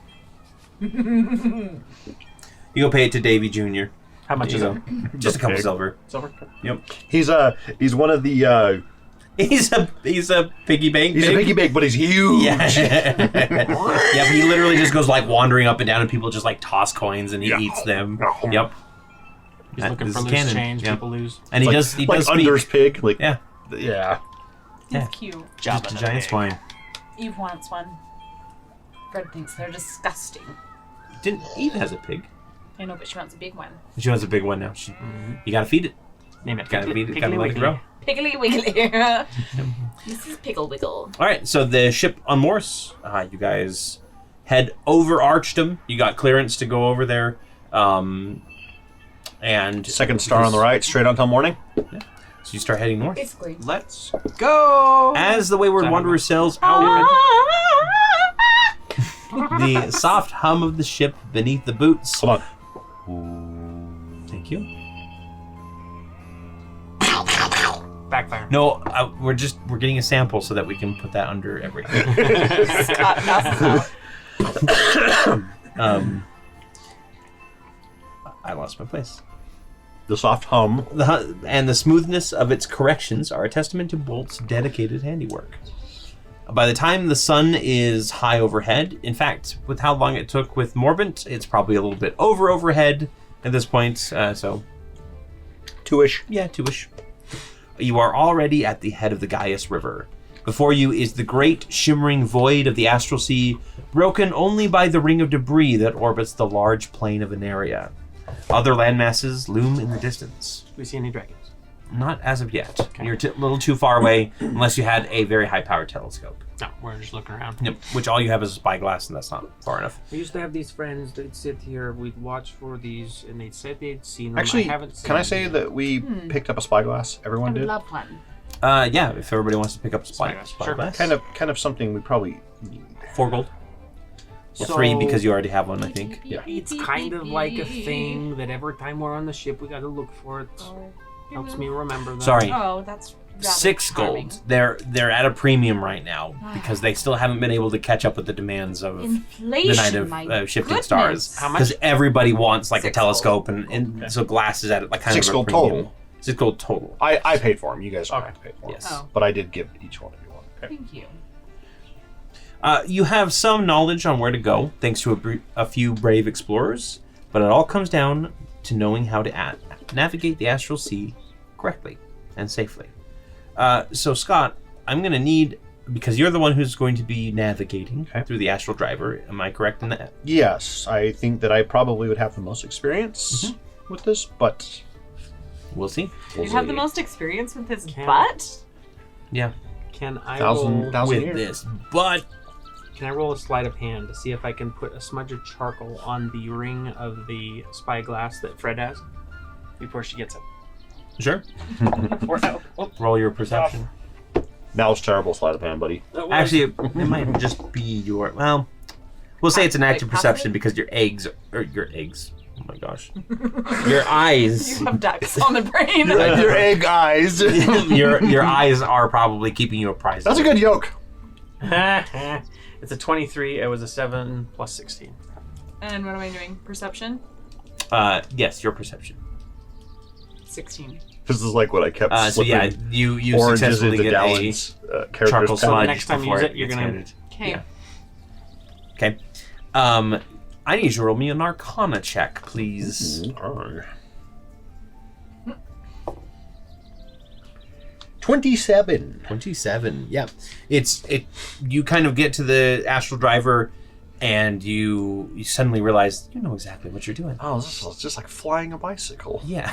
You go pay it to Davy Jr. how much is You it? go. Just a couple pig. silver. Silver? Yep. He's one of the He's a piggy bank. he's a piggy bank, but he's huge. Yeah. Yeah, but he literally just goes like wandering up and down, and people just like toss coins, and he Yeah. eats them. Yeah. Yep. He's That looking is for loose canon. change. Yeah. People lose. And he Like- does. He like does speak. Under's pig. Like Yeah. yeah. Yeah. It's cute. Just a giant swine. Eve wants one. Fred thinks they're disgusting. Didn't Eve has a pig? I know, but she wants a big one. She wants a big one now. You gotta feed it. Name it. Gotta feed it. Piggly Gotta let it Wiggly. grow. Piggly Wiggly. This is Piggle Wiggle. All right. So the ship unmoors. You guys head over Archdom. You got clearance to go over there. And Second star on the right, straight on till morning. so you start heading north. Basically. Let's Go! As the Wayward Sorry. Wanderer sails outward, the soft hum of the ship beneath the boots. Hold on. Thank you. Backfire. No, we're getting a sample so that we can put that under everything. Scott passes out. I lost my place. The soft hum. And the smoothness of its corrections are a testament to Bolt's dedicated handiwork. By the time the sun is high overhead, in fact, with how long it took with Morbant, it's probably a little bit overhead at this point, so... Two-ish. Yeah, two-ish. You are already at the head of the Gaius River. Before you is the great shimmering void of the Astral Sea, broken only by the ring of debris that orbits the large plain of Aneria. Other landmasses loom in the distance. Do we see any dragons? Not as of yet. Okay. You're a little too far away, unless you had a very high-powered telescope. No, we're just looking around. Yep, which all you have is a spyglass, and that's not far enough. I used to have these friends that'd sit here, we'd watch for these, and they said they'd seen them. Actually, I haven't seen can I say that we picked up a spyglass? I Everyone would did? love one. Yeah, if everybody wants to pick up Spyglass, sure. spyglass. Kind of something we probably need. 4 gold. So, 3 because you already have one, I think. Yeah. It's kind of like a thing that every time we're on the ship, we gotta look for it. Helps me remember that. Sorry. Oh, that's rather 6 charming. gold. They're at a premium right now because they still haven't been able to catch up with the demands of Inflation, the Night of my Shifting goodness. Stars. How much? Because everybody wants like 6 a telescope, and so glass is at like kind 6 of a gold premium. total. 6 gold total. I paid for them. You guys don't Okay. have to pay for them. Yes. Oh. But I did give each one of you one. Okay. Thank you. You have some knowledge on where to go, thanks to a few brave explorers, but it all comes down to knowing how to navigate the Astral Sea correctly and safely. So, Scott, I'm going to need, because you're the one who's going to be navigating through the Astral Driver, am I correct in that? Yes, I think that I probably would have the most experience with this, but We'll see. You have the most experience with his Can- butt? Yeah, Can I thousand roll? with years. this, but Can I roll a sleight of hand to see if I can put a smudge of charcoal on the ring of the spyglass that Fred has before she gets it? sure. Or no. Oh, Roll your perception. That was terrible sleight of hand, buddy. that was- Actually, it might just be your, well, we'll say it's an active Wait, perception possibly? because your eggs, oh my gosh. Your eyes. You have ducks on the brain. Your egg eyes. your eyes are probably keeping you apprised. That's a good yoke. It's a 23. It was a 7 plus 16. And what am I doing? Perception? Yes, your perception. 16. This is like what I kept So slipping yeah, you oranges successfully into get a Dallin's character's charcoal palette. smudge next time you before use it, you're gets gonna- handed. Okay. Yeah. Okay. I need you to roll me an Arcana check, please. Mm. 27. 27. Yeah. You kind of get to the Astral Driver and you suddenly realize you know exactly what you're doing. Oh, this is just like flying a bicycle. Yeah.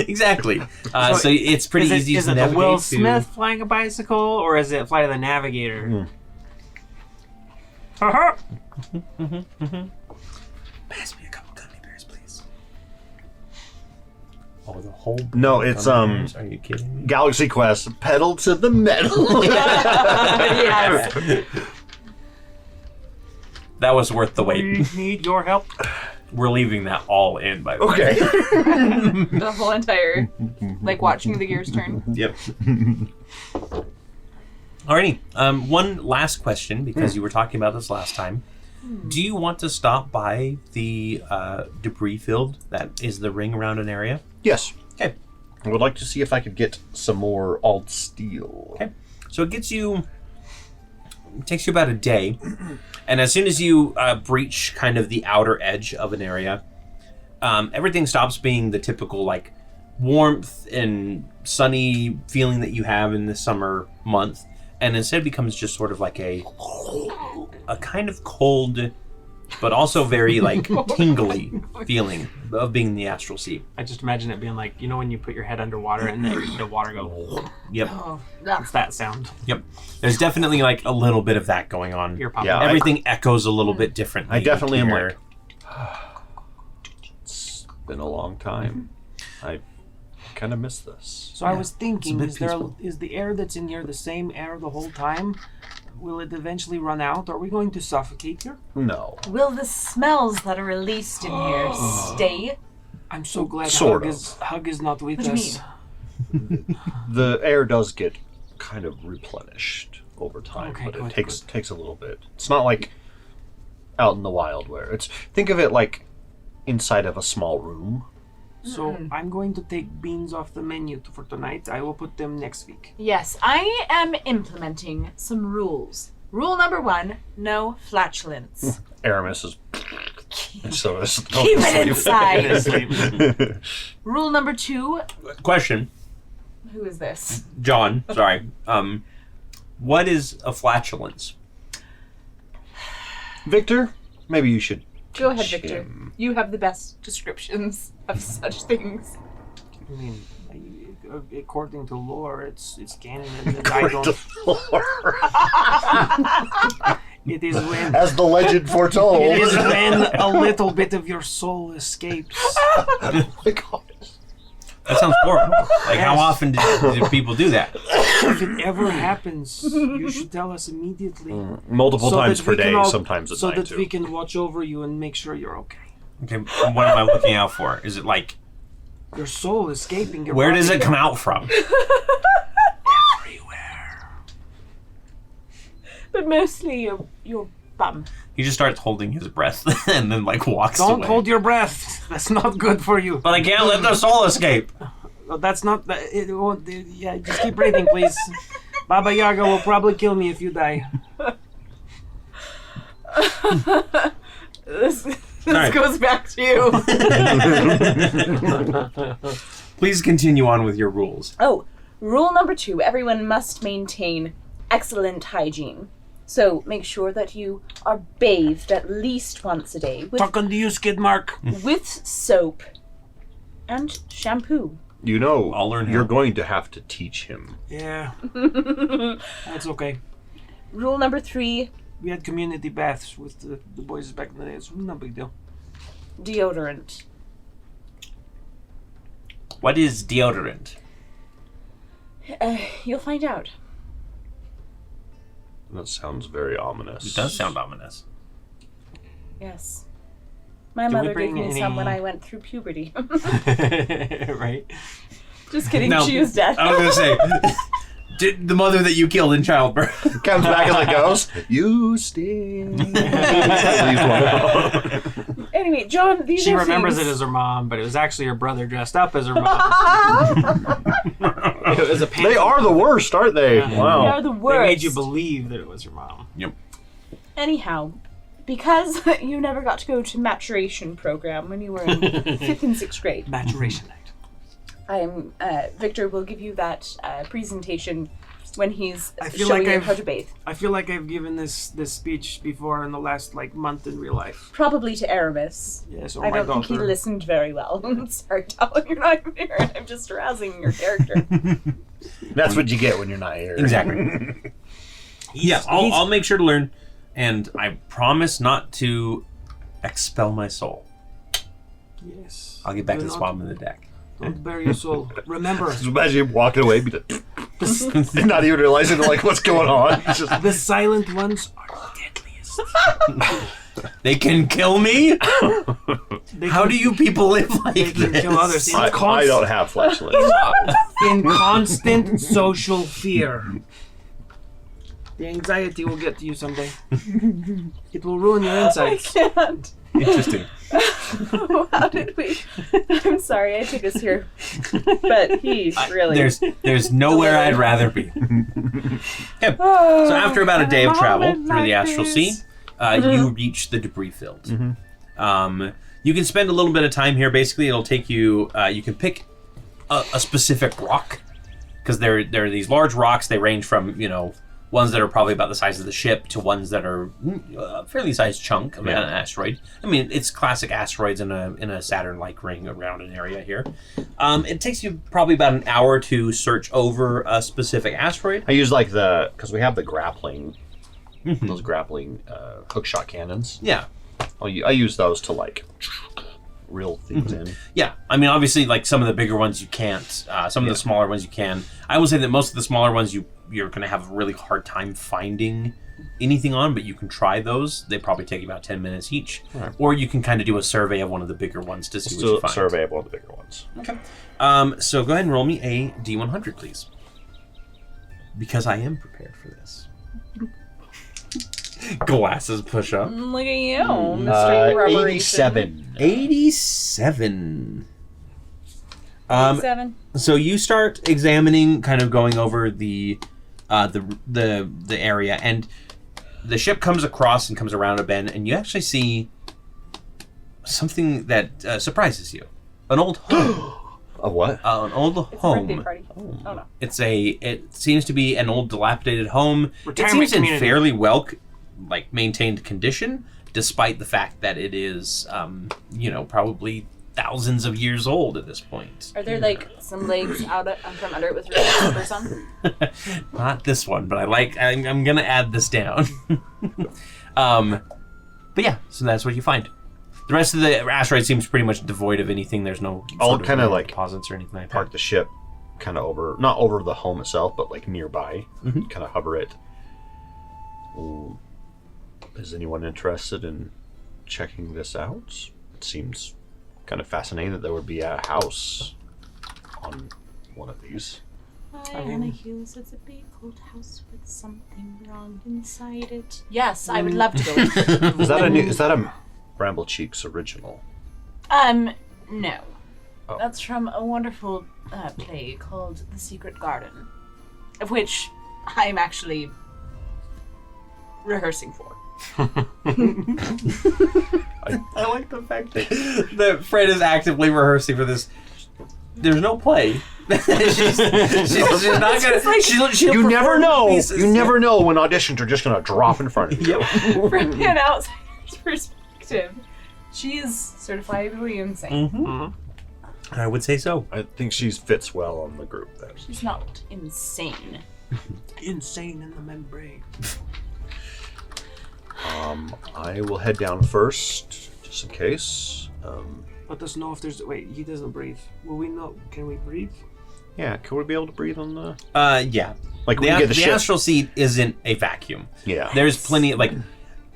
Exactly. So it's pretty easy Is to it the navigate Will to- Smith flying a bicycle, or is it Flight of the Navigator? Pass me a couple gummy bears, please. Oh, the whole No, it's, gummy bears? Are you kidding me? Galaxy Quest, pedal to the metal. Yes. That was worth the wait. We need your help. We're leaving that all in, by the way. Okay. The whole entire, like watching the gears turn. Yep. Alrighty. One last question, because you were talking about this last time. Do you want to stop by the debris field that is the ring around an area? Yes. Okay. I would like to see if I could get some more alt steel. Okay. So it takes you about a day. And as soon as you breach kind of the outer edge of an area, everything stops being the typical like warmth and sunny feeling that you have in the summer month, and instead becomes just sort of like a kind of cold, but also very like tingly feeling of being in the Astral Sea. I just imagine it being like, you know, when you put your head underwater and the water goes. Yep. Oh, It's that sound. Yep. There's definitely like a little bit of that going on. You're popping. Yeah, Everything echoes a little bit differently. I definitely am here. It's been a long time. I kind of miss this. So I was thinking, bit is peaceful. the air that's in here the same air the whole time? Will it eventually run out? Are we going to suffocate here? No. will the smells that are released in here stay? I'm so glad Sort Hug is not with What do you us. The air does get kind of replenished over time, Okay, but it good, takes a little bit. It's not like out in the wild where think of it like inside of a small room. So I'm going to take beans off the menu for tonight. I will put them next week. Yes, I am implementing some rules. Rule number 1, no flatulence. Aramis is... so it's Keep it inside. inside. Rule number 2, Question, who is this? John. Sorry. What is a flatulence? Victor, maybe you should Go ahead, teach Victor. him. You have the best descriptions of such things. I mean, according to lore, it's canon, and I don't. It is when As the legend foretold. it is when a little bit of your soul escapes. Oh my God. That sounds horrible. Like, how Yes. often do people do that? If it ever happens, you should tell us immediately. Multiple So times that per we can day, all- sometimes at so night that too. we can watch over you and make sure you're okay. Okay, what am I looking out for? Is it like, Your soul escaping your where body. does it come out from? Everywhere. But mostly your bum. He just starts holding his breath and then like walks Don't away. hold your breath. That's not good for you. But I can't let the soul escape. That's not. It won't. Yeah, just keep breathing, please. Baba Yaga will probably kill me if you die. This right. goes back to you. Please continue on with your rules. Oh, rule number 2, everyone must maintain excellent hygiene. So make sure that you are bathed at least once a day Talking to you, Skid Mark. with soap and shampoo. You know, I'll learn you're how. going to have to teach him. Yeah. That's okay. Rule number 3, We had community baths with the boys back in the day. It's no big deal. deodorant. What is deodorant? You'll find out. That sounds very ominous. It does sound ominous. Yes. My Do we mother gave bring me any- some when I went through puberty. Right? Just kidding, No, she was dead. I was gonna say, did the mother that you killed in childbirth? Comes back as it goes. You stink. Anyway, John, these She are remembers things... it as her mom, but it was actually her brother dressed up as her mom. It was a They are the worst, aren't they? Yeah. They Wow. are the They worst. made you believe that it was your mom. Anyhow, because you never got to go to maturation program when you were in 5th and 6th grade, Maturation night. Victor will give you that presentation when he's I feel showing like you I've- how to bathe. I feel like I've given this speech before in the last month in real life. Probably to Aramis. Yes, or I my don't think he daughter. listened very well. Sorry, Dallin, you're not even here, and I'm just harassing your character. That's what you get when you're not here. Exactly. Yeah, I'll make sure to learn, and I promise not to expel my soul. Yes. I'll get back to Do the not- bottom of the deck. Don't bury your soul. Remember, Just imagine him walking away, be like, and not even realizing like what's going on. It's just, the silent ones are the deadliest. They can kill me? They How can- do you people live like They can this? kill others. I don't have flatulence. In constant social fear. The anxiety will get to you someday. It will ruin your I insides. can't. Interesting. How did we... I'm sorry, I took us here. But he really... There's nowhere I'd rather be. Okay. So after about a day of travel through the astral sea, you reach the debris field. You can spend a little bit of time here. Basically, it'll take you. You can pick a specific rock because there are these large rocks. They range from ones that are probably about the size of the ship to ones that are a fairly sized chunk of an asteroid. I mean, it's classic asteroids in a Saturn-like ring around an area here. It takes you probably about an hour to search over a specific asteroid. I use because we have the grappling, those grappling hookshot cannons. Yeah. I use those to reel things in. Yeah, I mean, obviously, like some of the bigger ones you can't. Some of the smaller ones you can. I will say that most of the smaller ones you're going to have a really hard time finding anything on, but you can try those. They probably take you about 10 minutes each. Right. Or you can kind of do a survey of one of the bigger ones to see what you find. Survey of one of the bigger ones. Okay. So go ahead and roll me a D100, please. Because I am prepared for this. Glasses push up. Look at you, Mr. Rubbery. 87. 87. 7. So you start examining, kind of going over the area, and the ship comes across and comes around a bend, and you actually see something that surprises you. An old home. A what? An old It's a home. birthday party. Oh no. It seems to be an old dilapidated home. It Retirement seems in community. fairly well maintained condition, despite the fact that it is probably thousands of years old at this point. Are there like some legs out from under it with ribbons or something? Not this one, but I'm gonna add this down. But yeah, so that's what you find. The rest of the asteroid seems pretty much devoid of anything. There's no I'll sort of kinda, mineral like, deposits or anything like Park that. the ship kind of not over the home itself, but like nearby. Mhm. Kind of hover it. Is anyone interested in checking this out? It seems kind of fascinating that there would be a house on one of these. High on a hill sits a big old house with something wrong inside it. Yes, I would love to go. Is that a Bramble Cheeks original? No. Oh. That's from a wonderful play called The Secret Garden, of which I'm actually rehearsing for. I like the fact that Fred is actively rehearsing for this. There's no play. she's not gonna. She'll You never perform know. pieces. You never know when auditions are just gonna drop in front of you. Yep. From an outsider's perspective, she is certifiably insane. Mhm. I would say so. I think she fits well on the group then. She's not insane. Insane in the membrane. I will head down first, just in case. Let us know if there's. Wait, he doesn't breathe. Will we know? Can we breathe? Yeah, can we be able to breathe on the? Yeah. Like we The, can get the the ship. astral seat isn't a vacuum. Yeah. There's plenty.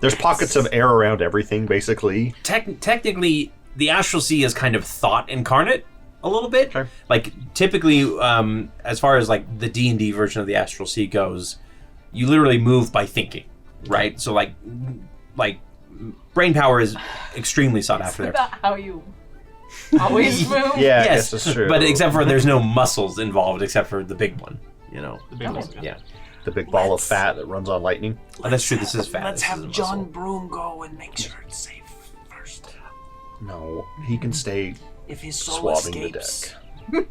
There's pockets of air around everything, basically. Technically, the astral sea is kind of thought incarnate a little bit. Okay. Like typically, as far as like the D&D version of the astral sea goes, you literally move by thinking, right? So like brain power is extremely sought after Is there. that how you always move? Yeah, I Yes, guess that's true. but except for there's no muscles involved except for the big one. You know. The big ones, Yeah. the big ball of fat that runs on lightning. Oh, that's true. This is fat. Let's This have is a John muscle. Broom go and make sure it's safe first. No, he can stay If his soul swabbing the escapes. deck.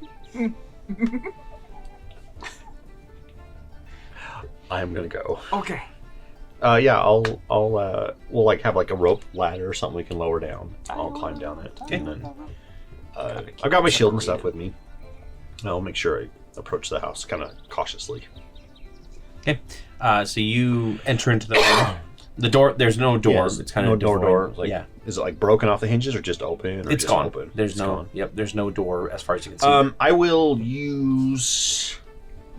I am gonna go. Okay. Yeah, we'll like have like a rope ladder or something we can lower down. I'll climb down it, and then I've got my shield and stuff with me. I'll make sure I approach the house kind of cautiously. Okay. So you enter into the door. There's no door. Yes, It's kind no of door. devoid. Like, yeah. is it like broken off the hinges or just open? Or It's just gone. Open? There's It's no. gone. Yep. There's no door as far as you can see. I will use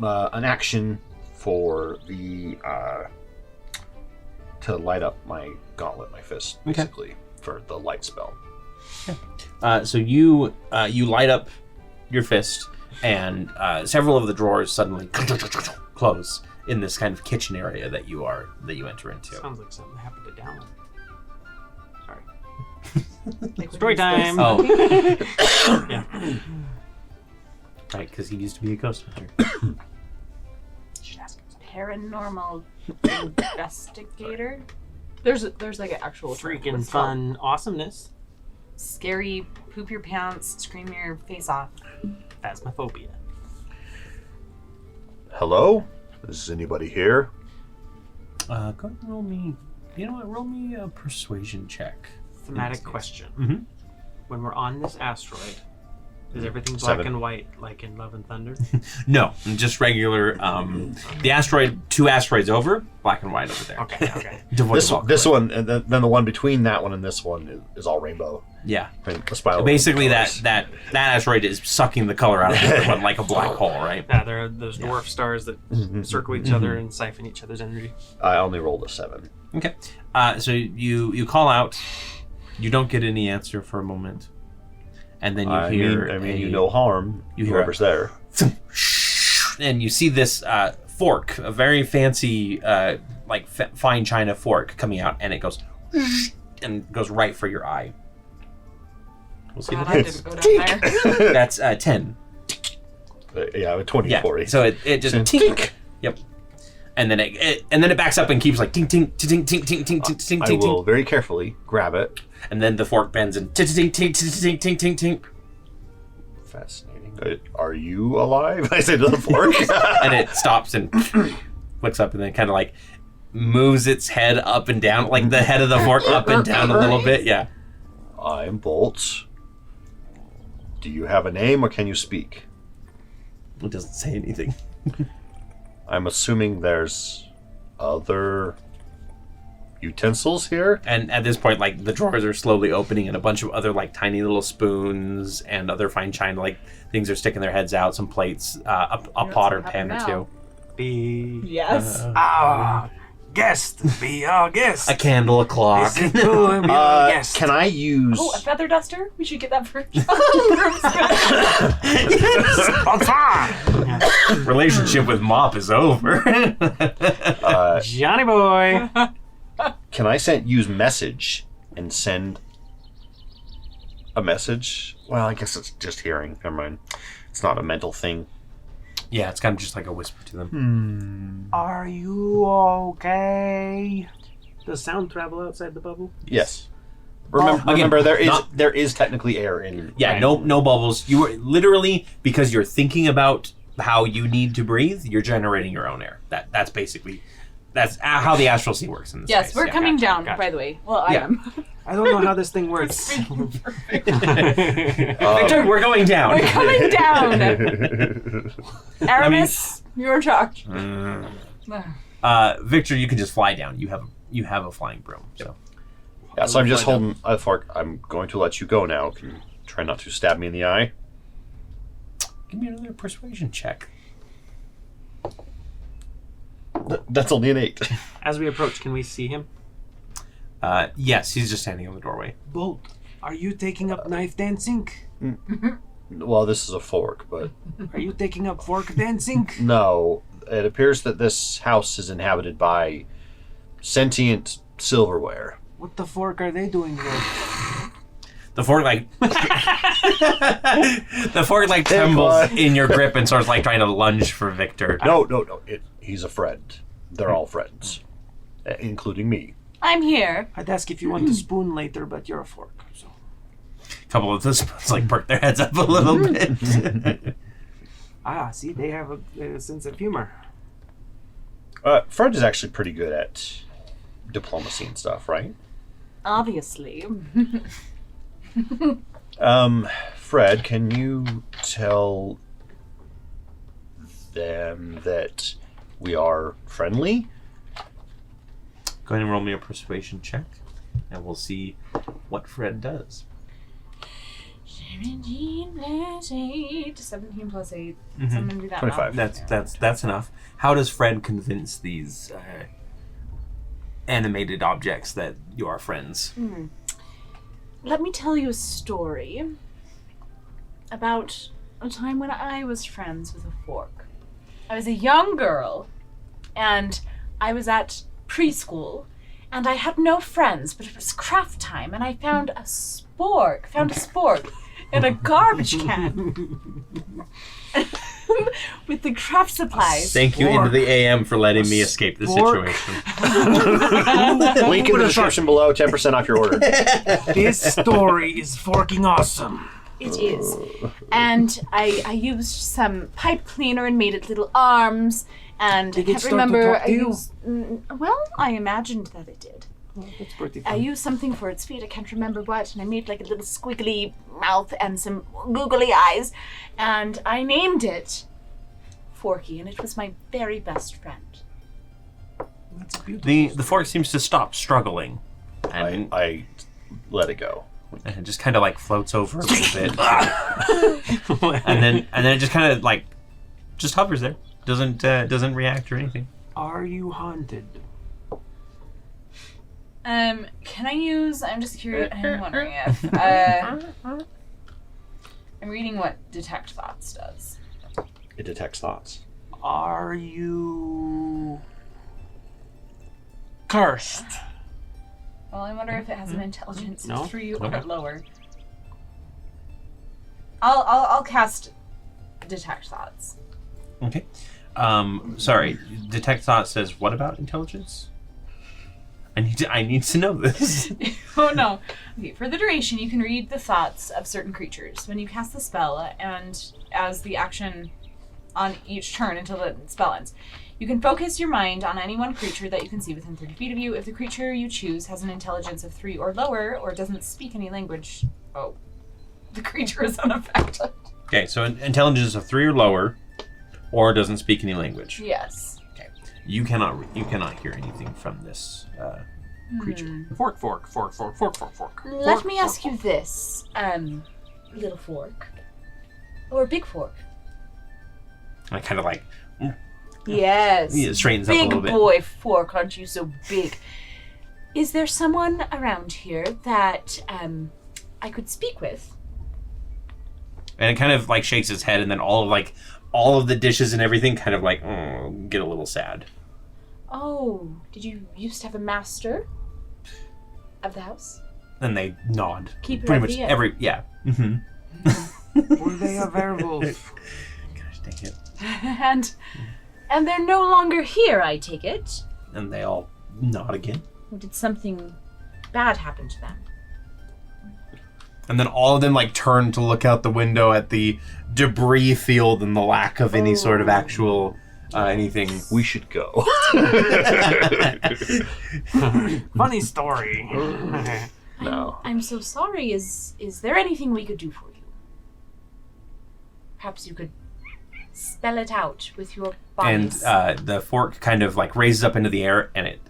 an action for the to light up my gauntlet, my fist, Okay. basically for the light spell. So you light up your fist, and several of the drawers suddenly close in this kind of kitchen area that you enter into. Sounds like something happened to Dallin. Like, Story what is time. this? Oh, Yeah. right, because he used to be a ghost hunter. Paranormal investigator. There's like an actual term. Freaking What's it called? fun awesomeness. Scary, poop your pants, scream your face off. Phasmophobia. Hello, is anybody here? Go ahead and roll me. You know what? Roll me a persuasion check. Thematic question. Mm-hmm. When we're on this asteroid, is everything black 7. and white like in Love and Thunder? No, just regular. The asteroid, 2 asteroids over, black and white over there. Okay. Devoid of all This color. one, and then the one between that one and this one is all rainbow. Yeah. I mean, the spiral Basically, colors. that asteroid is sucking the color out of the other one like a black hole, right? Yeah, there are those dwarf stars that circle each other and siphon each other's energy. I only rolled a 7. Okay. So you call out. You don't get any answer for a moment, and then you hear. you no harm. you hear Whoever's there. and you see this fork, a very fancy, fine china fork coming out, and it goes and goes right for your eye. We'll see God, the I hits. didn't go down there. That's 10. Yeah, 20 Yeah. Cory. So it just tink. Yep. And then it backs up and keeps like tink tink tink tink tink tink tink tink I tink will tink. very carefully grab it. And then the fork bends and tink tink tink tink tink tink tink. Fascinating. Are you alive? I say to the fork. And it stops and flicks up and then kind of like moves its head up and down, like the head of the fork up and down a little bit. Yeah. I'm Bolt. Do you have a name or can you speak? It doesn't say anything. I'm assuming there's other utensils here. And at this point, like the drawers are slowly opening, and a bunch of other like tiny little spoons and other fine china like things are sticking their heads out. Some plates, a pot or pan or two. Be Yes. our guest. Be our guest. A candle, a clock. Is it cool? Be our guest. Can I use... Oh, a feather duster? We should get that for Relationship with Mop is over. Johnny boy. Can I use message and send a message? Well, I guess it's just hearing. Never mind. It's not a mental thing. Yeah, it's kind of just like a whisper to them. Are you okay? Does sound travel outside the bubble? Yes. Remember, there is technically air in. Yeah, Right. no bubbles. You are literally, because you're thinking about how you need to breathe, you're generating your own air. That's basically how the astral sea works in this Yes, space. we're Yeah. coming down, gotcha. by the way. Well, I Yeah. am. I don't know how this thing works. Victor, we're going down. We're coming down. Aramis, you're in charge. Victor, you can just fly down. You have a flying broom. So Yeah, so I'm just holding a fork. I'm going to let you go now. Can you try not to stab me in the eye? give me another persuasion check. That's only an 8. As we approach, can we see him? Yes, he's just standing in the doorway. Bolt, are you taking up knife dancing? Well, this is a fork, but Are you taking up fork dancing? no. It appears that this house is inhabited by sentient silverware. What the fork are they doing here? The fork like trembles in your grip and starts like trying to lunge for Victor. No. He's a friend. They're all friends, including me. I'm here. I'd ask if you want a spoon later, but you're a fork. So A couple of the spoons like perk their heads up a little bit. see, they have a sense of humor. Fred is actually pretty good at diplomacy and stuff, right? Obviously. Fred, can you tell them that we are friendly? Go ahead and roll me a persuasion check, and we'll see what Fred does. 17 plus 8. 17 plus 8. Mhm. Someone do that 25. That's enough. How does Fred convince these animated objects that you are friends? Let me tell you a story about a time when I was friends with a fork. I was a young girl, and I was at preschool, and I had no friends, but it was craft time, and I found a spork in a garbage can with the craft supplies. Thank you into the AM for letting me escape the Spork. situation. Link in the description below, 10% off your order. This story is forking awesome. It is. And I used some pipe cleaner and made it little arms, and Did I it can't start to remember. talk to you? Well, I imagined that it did. Oh, that's pretty I fun. used something for its feet, I can't remember what, and I made like a little squiggly mouth and some googly eyes, and I named it Forky, and it was my very best friend. That's a beautiful The fork seems to stop struggling, and I let it go. it just kind of like floats over a little bit, and then it just kind of like just hovers there, doesn't react or anything. Are you haunted? Can I use, I'm just curious, I'm wondering if, I'm reading what Detect Thoughts does. It detects thoughts. Are you cursed? Well, I wonder if it has an intelligence of No? 3 or Okay. lower. I'll cast Detect Thoughts. Okay. Sorry. Detect Thought says what about intelligence? I need to know this. Oh no. Okay, for the duration, you can read the thoughts of certain creatures. When you cast the spell, and as the action on each turn until the spell ends, you can focus your mind on any one creature that you can see within 30 feet of you. If the creature you choose has an intelligence of 3 or lower, or doesn't speak any language, the creature is unaffected. Okay, so intelligence of 3 or lower, or doesn't speak any language. Yes. Okay. You cannot hear anything from this creature. Fork. Let me ask you this, little fork. Or big fork. I kind of like Yes. it straightens up a little Big bit. boy fork, aren't you so big? Is there someone around here that I could speak with? And it kind of like shakes its head, and then all of the dishes and everything kind of like get a little sad. Oh, did you used to have a master of the house? And they nod. Keep it Pretty at much the end. every Were they a werewolf? Gosh dang it. and they're no longer here, I take it. And they all nod again. Or did something bad happen to them? And then all of them like turn to look out the window at the debris field and the lack of any sort of actual anything. We should go. Funny story. No. I'm so sorry. Is there anything we could do for you? Perhaps you could spell it out with your bodies. And the fork kind of like raises up into the air, and it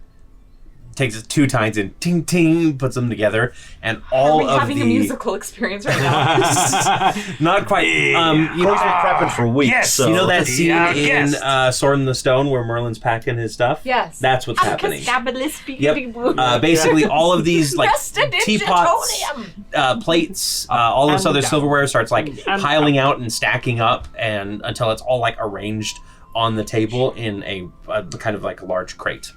takes it 2 times and ting ting puts them together, and all Are we of having the a musical experience right now? not quite. You Cory's been know, prepping for weeks. yes. So. you know that scene in guest. Sword in the Stone where Merlin's packing his stuff? Yes. That's what's happening. Yep. Basically, all of these like Rusted in teapots, plutonium. plates, all this And other down. silverware starts like And piling out and stacking up, and until it's all like arranged on the table in a kind of like a large crate.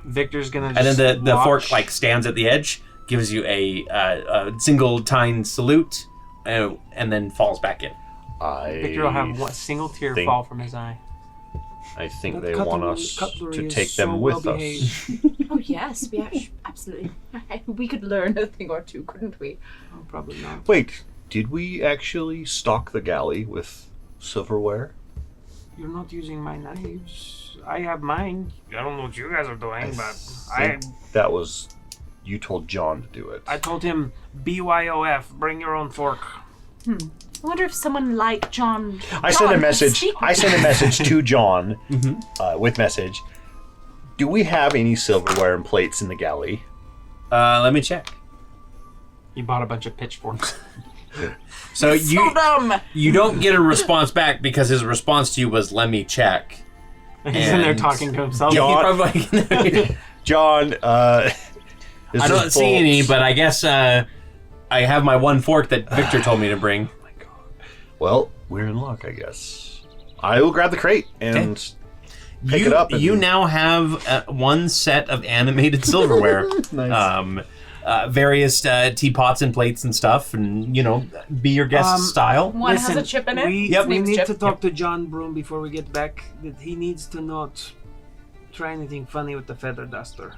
Victor's gonna And just then the fork watch. like stands at the edge, gives you a single tine salute, and then falls back in. Victor will have one single tear think- fall from his eye. I think That they want us cutlery to is take so them with well us. behaved. Oh yes, we absolutely. We could learn a thing or two, couldn't we? Oh, probably not. Wait, did we actually stock the galley with silverware? You're not using my knives. I have mine. I don't know what you guys are doing, but think that was you told John to do it. I told him BYOF, bring your own fork. I wonder if someone like John. I sent a could message. speak I with sent a him. message to John with message. Do we have any silverware and plates in the galley? Let me check. He bought a bunch of pitchforks. So So dumb. you don't get a response back because his response to you was "Let me check." He's in there And- talking to himself. Yeah, John- he probably like, John, I don't see any, but I guess I have my one fork that Victor told me to bring. Well, we're in luck, I guess. I will grab the crate and pick you, it up. And You now have one set of animated silverware. Nice. Various teapots and plates and stuff, and be your guest style. One Listen, has a chip in it. We, Yep. we Name's need Chip. to talk to John Broom before we get back. That he needs to not try anything funny with the feather duster.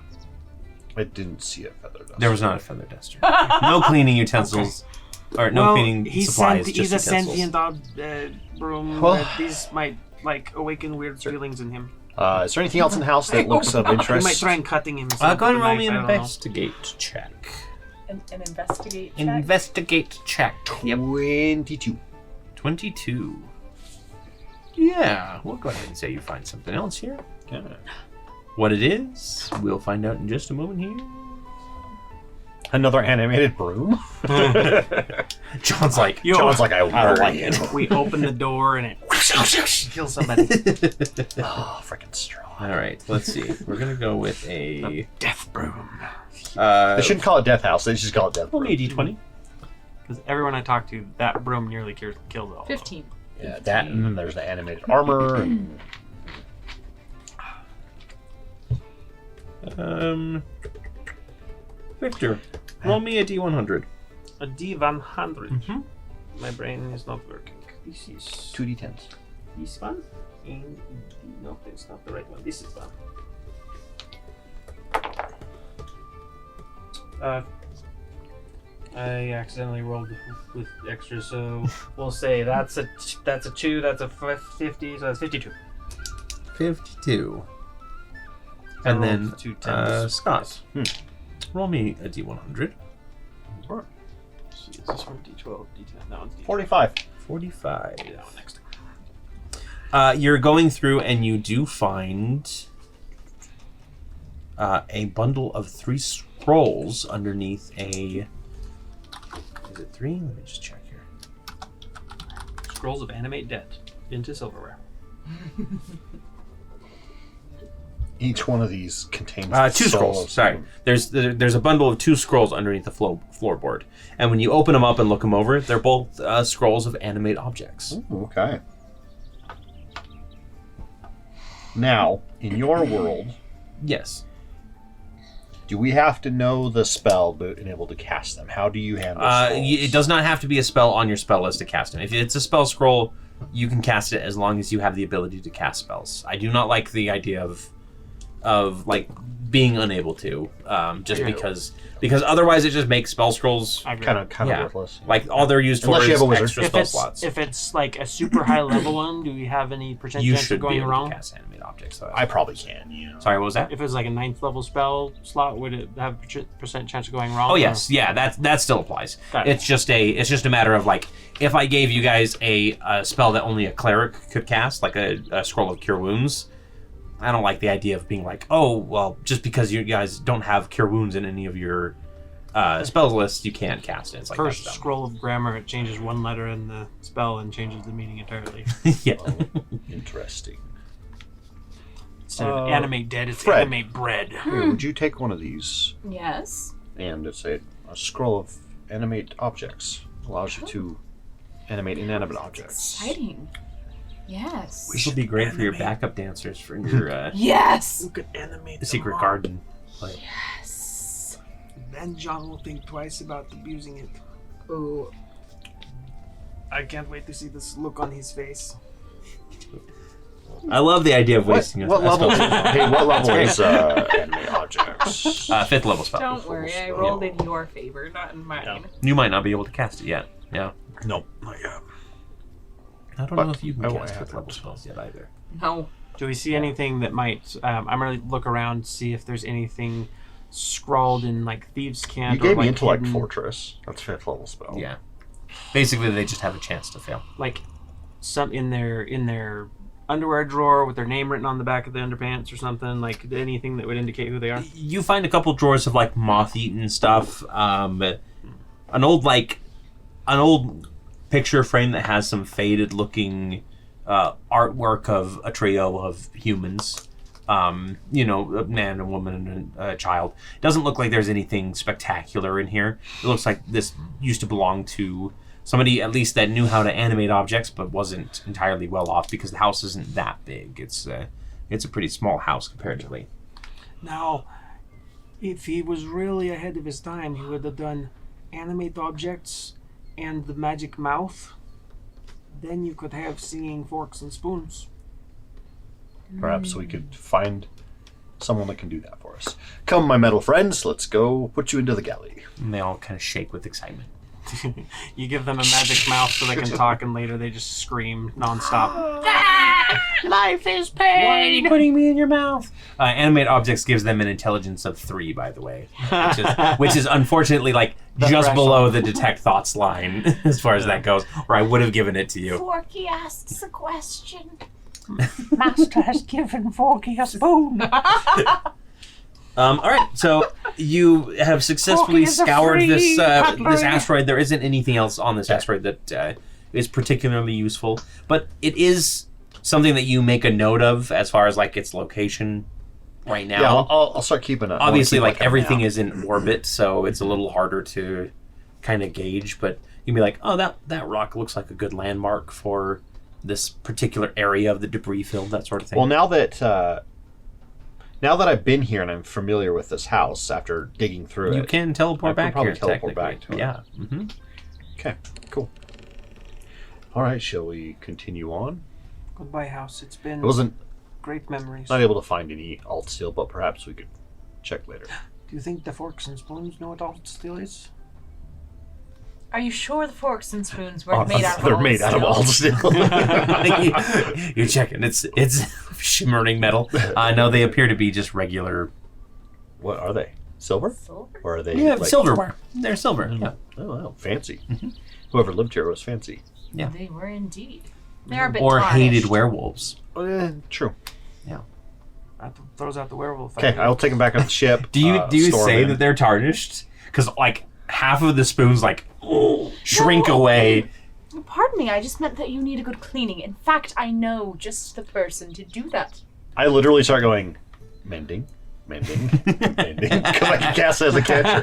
I didn't see a feather duster. There was not a feather duster. No cleaning utensils, or no well, cleaning supplies. He's Just a utensils. sentient broom. Well- These might awaken weird feelings in him. Is there anything else in the house that looks of He interest? might try and cutting him. Go ahead and roll me an investigate check. An investigate check. Investigate check. Yep. 22. 22. Yeah, we'll go ahead and say you find something else here. What it is, we'll find out in just a moment here. Another animated broom? John's like, John's like, I don't like it. We open the door and it kills somebody. Oh, freaking straw. all right, let's see. We're going to go with a... Death broom. They shouldn't call it Death House. They just call it Death Broom. Only a d20. Because everyone I talked to, that broom nearly killed all. 15. Yeah, that, and then there's the animated armor. And Victor, roll me a d100. A D100. My brain is not working. This is 2d10s. this one, and no, that's not the right one. This is one. I accidentally rolled with extra, so we'll say that's a 2, that's a 50, so that's 52. 52. I And rolled then 2 tens. Scott. Roll me a d100. Is this one D12, D10? No, it's D10. 45. 45. Do that one next. You're going through and you do find a bundle of 3 scrolls underneath a... Is it 3? Let me just check here. Scrolls of animate debt into silverware. Each one of these contains 2 scrolls. Sorry. There's a bundle of 2 scrolls underneath the floorboard. And when you open them up and look them over, they're both scrolls of animate objects. Ooh, okay. Now, in your world, Yes. do we have to know the spell but be able to cast them? How do you handle scrolls? It does not have to be a spell on your spell list to cast them. If it's a spell scroll, you can cast it as long as you have the ability to cast spells. I do not like the idea of like being unable to, just because otherwise it just makes spell scrolls Kind of yeah. worthless. like all they're used Unless for you is have a wizard. extra spell slots. If it's like a super high level one, do we have any percent You chance should of be going able wrong? to cast animate objects. So I probably can, yeah. Sorry, what was that? If it's like a 9th level spell slot, would it have percent chance of going wrong? Oh yes, yeah, that still applies. Got it. It's just a matter of like if I gave you guys a spell that only a cleric could cast, like a scroll of cure wounds. I don't like the idea of being like, oh well, just because you guys don't have cure wounds in any of your spells lists, you can't cast it. It's like First that's dumb. scroll of grammar, it changes one letter in the spell and changes the meaning entirely. Yeah. Interesting. Instead of animate dead, it's Fred. animate bread. Here, would you take one of these? Yes. And it's a scroll of animate objects. Allows you to animate inanimate objects. Exciting. Yes. This will be great for your backup dancers for your Yes. You could animate secret them all. garden. Yes. Then John will think twice about abusing it. Ooh. I can't wait to see this look on his face. I love the idea of wasting What a level? spell. Hey, what level is animate objects? 5th level spell. Don't worry, I rolled in your favor, not in mine. Yeah. You might not be able to cast it yet. Yeah. Nope, not yet. I don't But know if you can I won't cast have 5th level that. spells yet either. No. Do we see anything that might? I'm gonna look around, see if there's anything scrawled in like thieves' cant. You gave or, me like, Intellect hidden- Fortress. That's 5th level spell. Yeah. Basically, they just have a chance to fail. like some in their underwear drawer with their name written on the back of the underpants or something, like anything that would indicate who they are. You find a couple drawers of like moth-eaten stuff. An old picture frame that has some faded-looking artwork of a trio of humans. A man, a woman, and a child. It doesn't look like there's anything spectacular in here. It looks like this used to belong to somebody at least that knew how to animate objects, but wasn't entirely well off because the house isn't that big. It's a pretty small house comparatively. Now, if he was really ahead of his time, he would have done animate objects and the magic mouth. Then you could have singing forks and spoons. Perhaps we could find someone that can do that for us. Come, my metal friends, let's go put you into the galley. And they all kind of shake with excitement. You give them a magic mouth so they can talk, and later they just scream nonstop. Life is Why are pain. you putting me in your mouth? Animate objects gives them an intelligence of 3, by the way, which is unfortunately like just threshold. below the detect thoughts line as far as that goes. Or I would have given it to you. Forky asks a question. Master has given Forky a spoon. All right, so you have successfully Forky is a scoured free this cutlery. asteroid. There isn't anything else on this asteroid that is particularly useful, but it is something that you make a note of as far as like its location right now. Yeah, I'll start keeping it. Obviously, like everything is in orbit, so it's a little harder to kind of gauge. But you'd be like, oh, that rock looks like a good landmark for this particular area of the debris field, that sort of thing. Well, now that I've been here and I'm familiar with this house after digging through you it, can teleport I can back probably here. teleport technically. back to it. Yeah. Mm-hmm. Okay, cool. All right, shall we continue on? Goodbye, house. It's been I wasn't great memories. not able to find any alt steel, but perhaps we could check later. Do you think the forks and spoons know what alt steel is? Are you sure the forks and spoons weren't made out of They're all made out of alt steel. You're checking. It's shimmering metal. No, they appear to be just regular. What are they? Silver? Silver? Or are they Yeah, like silverware. They're silver. Yeah. Oh, wow. Fancy. Whoever lived here was fancy. Yeah. They were indeed. They're a bit Or tarnished. hated werewolves. Oh, yeah, true. That throws out the werewolf. Okay, I'll take them back on the ship. Do you store 'em say in. that they're tarnished? Because like half of the spoons like shrink away. Pardon me, I just meant that you need a good cleaning. In fact, I know just the person to do that. I literally start going, mending. Because I can cast it as a catcher.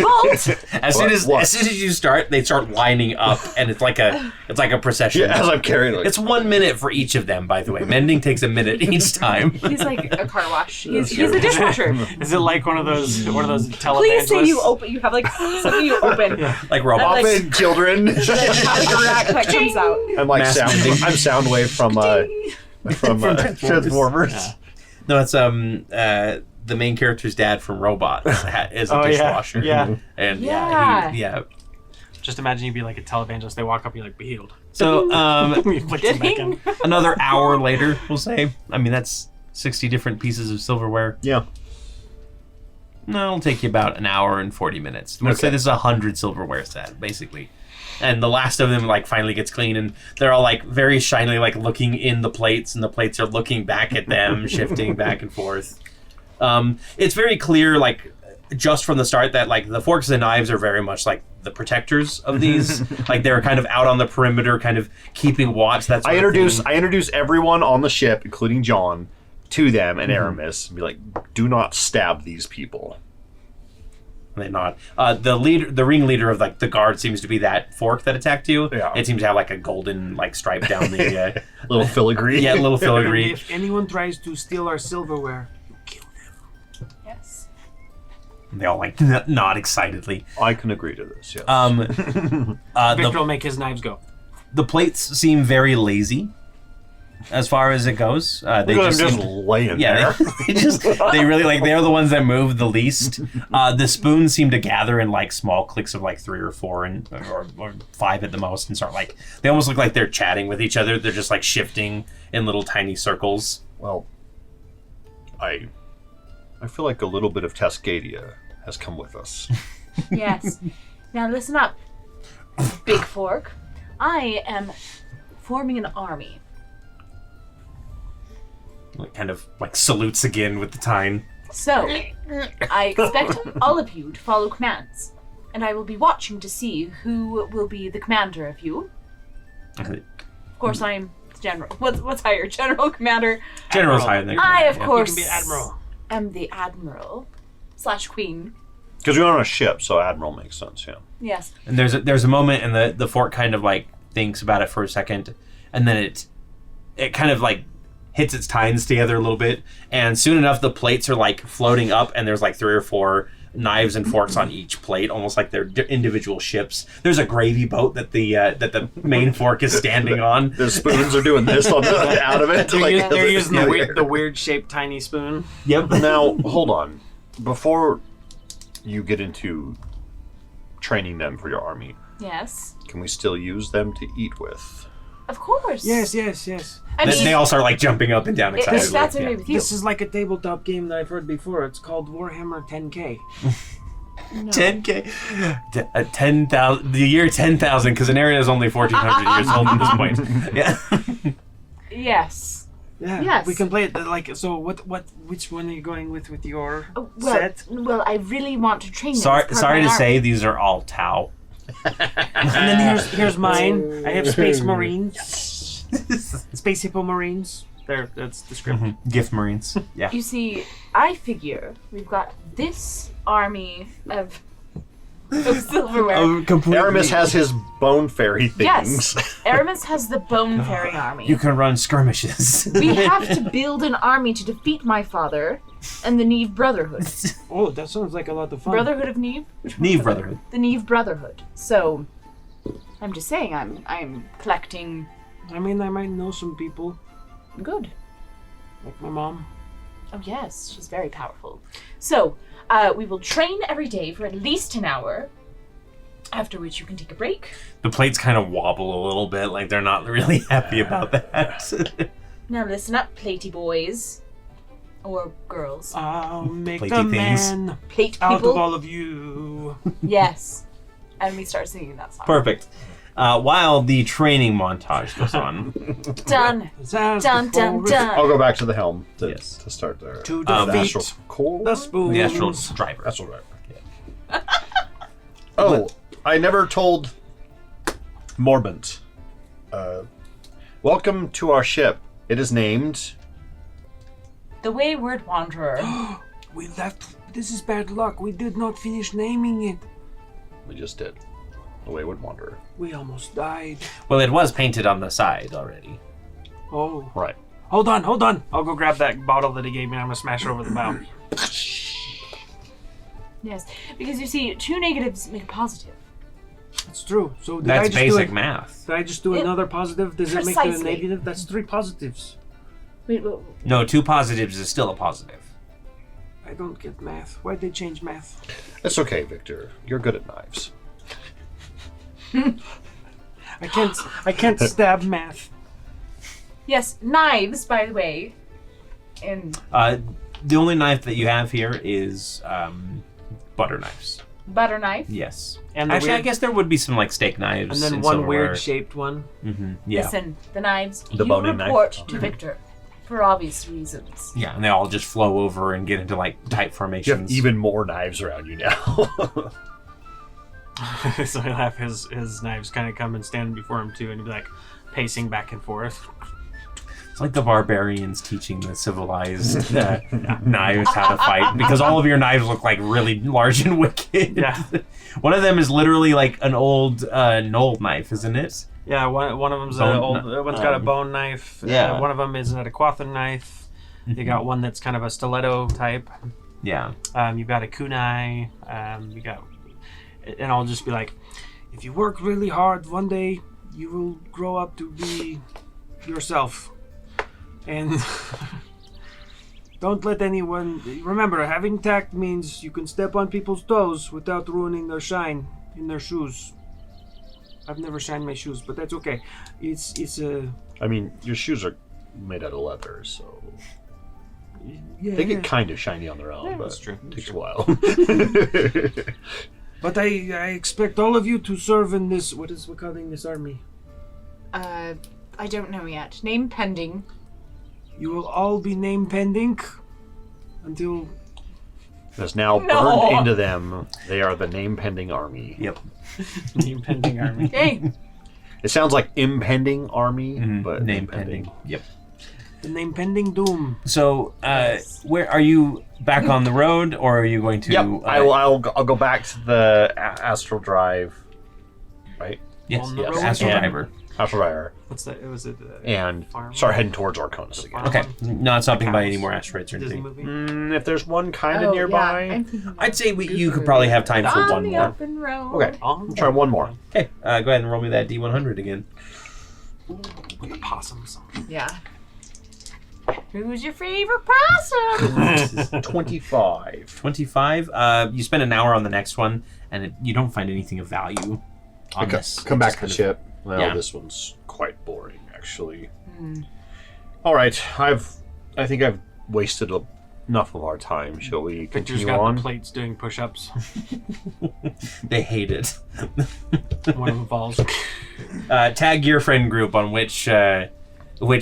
Bolt! As soon as you start, they start lining up, and it's like a procession. Yeah, as I'm carrying it. It's 1 minute for each of them, by the way. Mending takes a minute each time. He's like a car wash. He's a dishwasher. Is it like one of those televangelists? Please say you open. You have like something you open. Like robots. Open, children. Like a rat that comes out. I'm like Mass I'm Soundwave from Transformers. Yeah. No, it's the main character's dad from Robot is a dishwasher. Yeah. And Yeah. Just imagine you'd be like a televangelist. They walk up, you're like, be healed. So You flick them back in. another hour later, we'll say. I mean, that's 60 different pieces of silverware. Yeah. No, it'll take you about an hour and 40 minutes. Let's say this is a 100 silverware set, basically. And the last of them like finally gets clean, and they're all like very shyly like looking in the plates, and the plates are looking back at them, shifting back and forth. It's very clear, like just from the start, that like the forks and knives are very much like the protectors of these. Like they're kind of out on the perimeter, kind of keeping watch. That's I introduce everyone on the ship, including John, to them and Aramis, and be like, "Do not stab these people." They nod. The ringleader of like the guard seems to be that fork that attacked you. Yeah. It seems to have like a golden like stripe down the Little filigree. yeah, little filigree. If anyone tries to steal our silverware, you kill them. Yes. They all like nod excitedly. I can agree to this. Yes. Victor will make his knives go. The plates seem very lazy, as far as it goes. They Look at just them seem, just laying there. they really like they're the ones that move the least. The spoons seem to gather in like small cliques of like 3 or 4 or 5 at the most, and start like they almost look like they're chatting with each other. They're just like shifting in little tiny circles. Well, I feel like a little bit of Tascadia has come with us. Yes. Now listen up, Big Fork. I am forming an army. Like kind of like salutes again with the tine. So, I expect all of you to follow commands, and I will be watching to see who will be the commander of you. Of course, I am the general. What's higher, general, commander? General's higher than I, of yeah. course, You can be admiral. am the admiral / queen. Because we're on a ship, so Admiral makes sense, yeah. Yes. And there's a moment, and the fork kind of like thinks about it for a second, and then it kind of like hits its tines together a little bit, and soon enough the plates are like floating up, and there's like 3 or 4 knives and forks on each plate, almost like they're individual ships. There's a gravy boat that the main fork is standing on. The spoons are doing this on out of it. They're using the weird shaped tiny spoon. Yep. Now, hold on. Before you get into training them for your army, Yes. can we still use them to eat with? Of course. Yes. I mean, They all start like jumping up and down if excitedly. that's Yeah. okay with you. This is like a tabletop game that I've heard before. It's called Warhammer 10K. No. 10K, 10,000. The year 10,000, because Aneria is only 1,400 years old at this point. Yeah. Yes. Yeah, Yes. we can play it. Like, so which one are you going with your Well, set? well, I really want to train them. Sorry as part to of my say, army. these are all Tau. And then here's mine. I have Space Marines. Space Hippo Marines. There, that's the script. Gift Marines. Yeah. You see, I figure we've got this army of silverware. Aramis has his bone fairy things. Yes, Aramis has the bone fairy army. You can run skirmishes. We have to build an army to defeat my father and the Neve Brotherhood. Oh, that sounds like a lot of fun. Brotherhood of Neve? Neve Brotherhood. The Neve Brotherhood. So, I'm just saying, I'm collecting. I mean, I might know some people, Good. like my mom. Oh yes, she's very powerful. So, we will train every day for at least an hour. After which you can take a break. The plates kind of wobble a little bit, like they're not really happy about that. Now listen up, platey boys. Or girls. I'll make Platey a things. man Plate out of people. all of you. Yes. And we start singing that song. Perfect. While the training montage goes on. Done. Dun, dun, dun. I'll go back to the helm to Yes. start there. To The defeat astral core? the spoons. The astral driver. Astral driver. Oh, I never told Morbant. Welcome to our ship. It is named... The Wayward Wanderer. We left. This is bad luck. We did not finish naming it. We just did. The Wayward Wanderer. We almost died. Well, it was painted on the side already. Oh. Right. Hold on, hold on. I'll go grab that bottle that he gave me. I'm gonna smash it over the bow. Yes. Because you see, 2 negatives make a positive. That's true. So did I That's just basic do math. Did I just do It- another positive? Does it make it a Precisely. negative? That's 3 positives. Wait, No, 2 positives is still a positive. I don't get math. Why'd they change math? It's okay, Victor. You're good at knives. I can't stab math. yes, knives, by the way. And The only knife that you have here is butter knives. butter knife. Yes. And the Actually, I weird- guess there would be some like steak knives. And then one weird shaped one. Yeah. Listen, the knives, The you boning knife. report to Victor. For obvious reasons. Yeah, and they all just flow over and get into like tight You formations. have even more knives around you now. So he'll have his knives kind of come and stand before him too, and he'll be like pacing back and forth. It's like the barbarians teaching the civilized knives how to fight, because all of your knives look like really large and wicked. Yeah. One of them is literally like an old knoll knife, isn't it? Yeah, one of them's one's got a bone knife. yeah. One of them is a Quathan knife. You got one that's kind of a stiletto type. Yeah. You've got a kunai. You got, and I'll just be like, If you work really hard, one day you will grow up to be yourself. And don't let anyone... Remember, having tact means you can step on people's toes without ruining their shine in their shoes. I've never shined my shoes, but that's okay. It's a... I mean, your shoes are made out of leather, so... Yeah, They get kind of shiny on their own, Yeah, but that's true. it takes a while. But I expect all of you to serve in this... What is we calling this army? I don't know yet. Name pending. You will all be name pending until... That's now No. burned into them. They are the name-pending army. Yep. the impending army. Okay. It sounds like impending army, but Mm-hmm. Name pending. Yep. The name pending doom. So, where are you back on the road, or are you going to? Yep, I'll go back to the Astral Drive, right? Yes. On the Yes. road. Astral And- Driver. Astral Driver, What's that? Was it? and Farm? start heading towards Arconus again. Okay. Not stopping by Cows. any more asteroids or Disney anything. movie. If there's one kind Oh, of nearby, Yeah, I'm thinking I'd say you could probably have time for on one the more. open road. okay, I'll try one more. Okay. Go ahead and roll me that D100 again. With the possums. Yeah. Who's your favorite possum? 25. 25. You spend an hour on the next one, and you don't find anything of value on this. Come It back just to the kind of- ship. Well, yeah. this one's quite boring, actually. All right, I think I've wasted enough of our time. Shall we Victor's continue got on? the plates doing push-ups. They hate it. One of them falls. Tag your friend group on which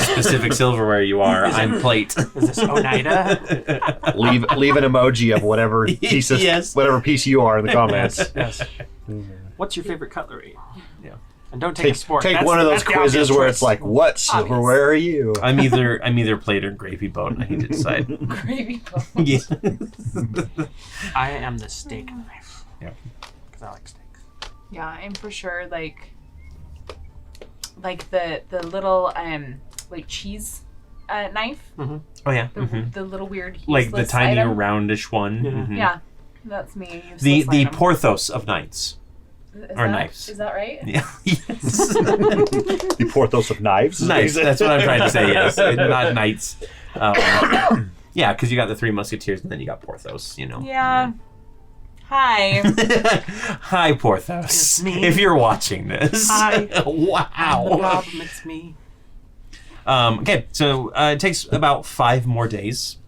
specific silverware you are. I'm plate. Is this Oneida? leave an emoji of whatever piece Yes. whatever piece you are in the comments. Yes. What's your favorite cutlery? Yeah. And don't take a sport. Take That's- one of those that's the quizzes obvious where choice. it's like, what silverware are you? I'm either plate or gravy boat. I need to decide. Gravy bone. Yeah. I am the steak knife. Yeah. Because I like steaks. Yeah, I'm for sure like the little like cheese knife. Oh yeah. The little weird Like the useless tiny item. roundish one. Yeah. Mhm. Yeah, that's me. The useless item. Porthos of knights. knives. Is that right? Yeah. Yes. You Porthos of knives? Knights. That's what I'm trying to say. Yes, not knights. Yeah, because you got the 3 musketeers, and then you got Porthos. You know. Yeah. Hi. Hi, Porthos. It's me. If you're watching this. Hi. Wow. No problem, it's me. Okay, so it takes about 5 more days.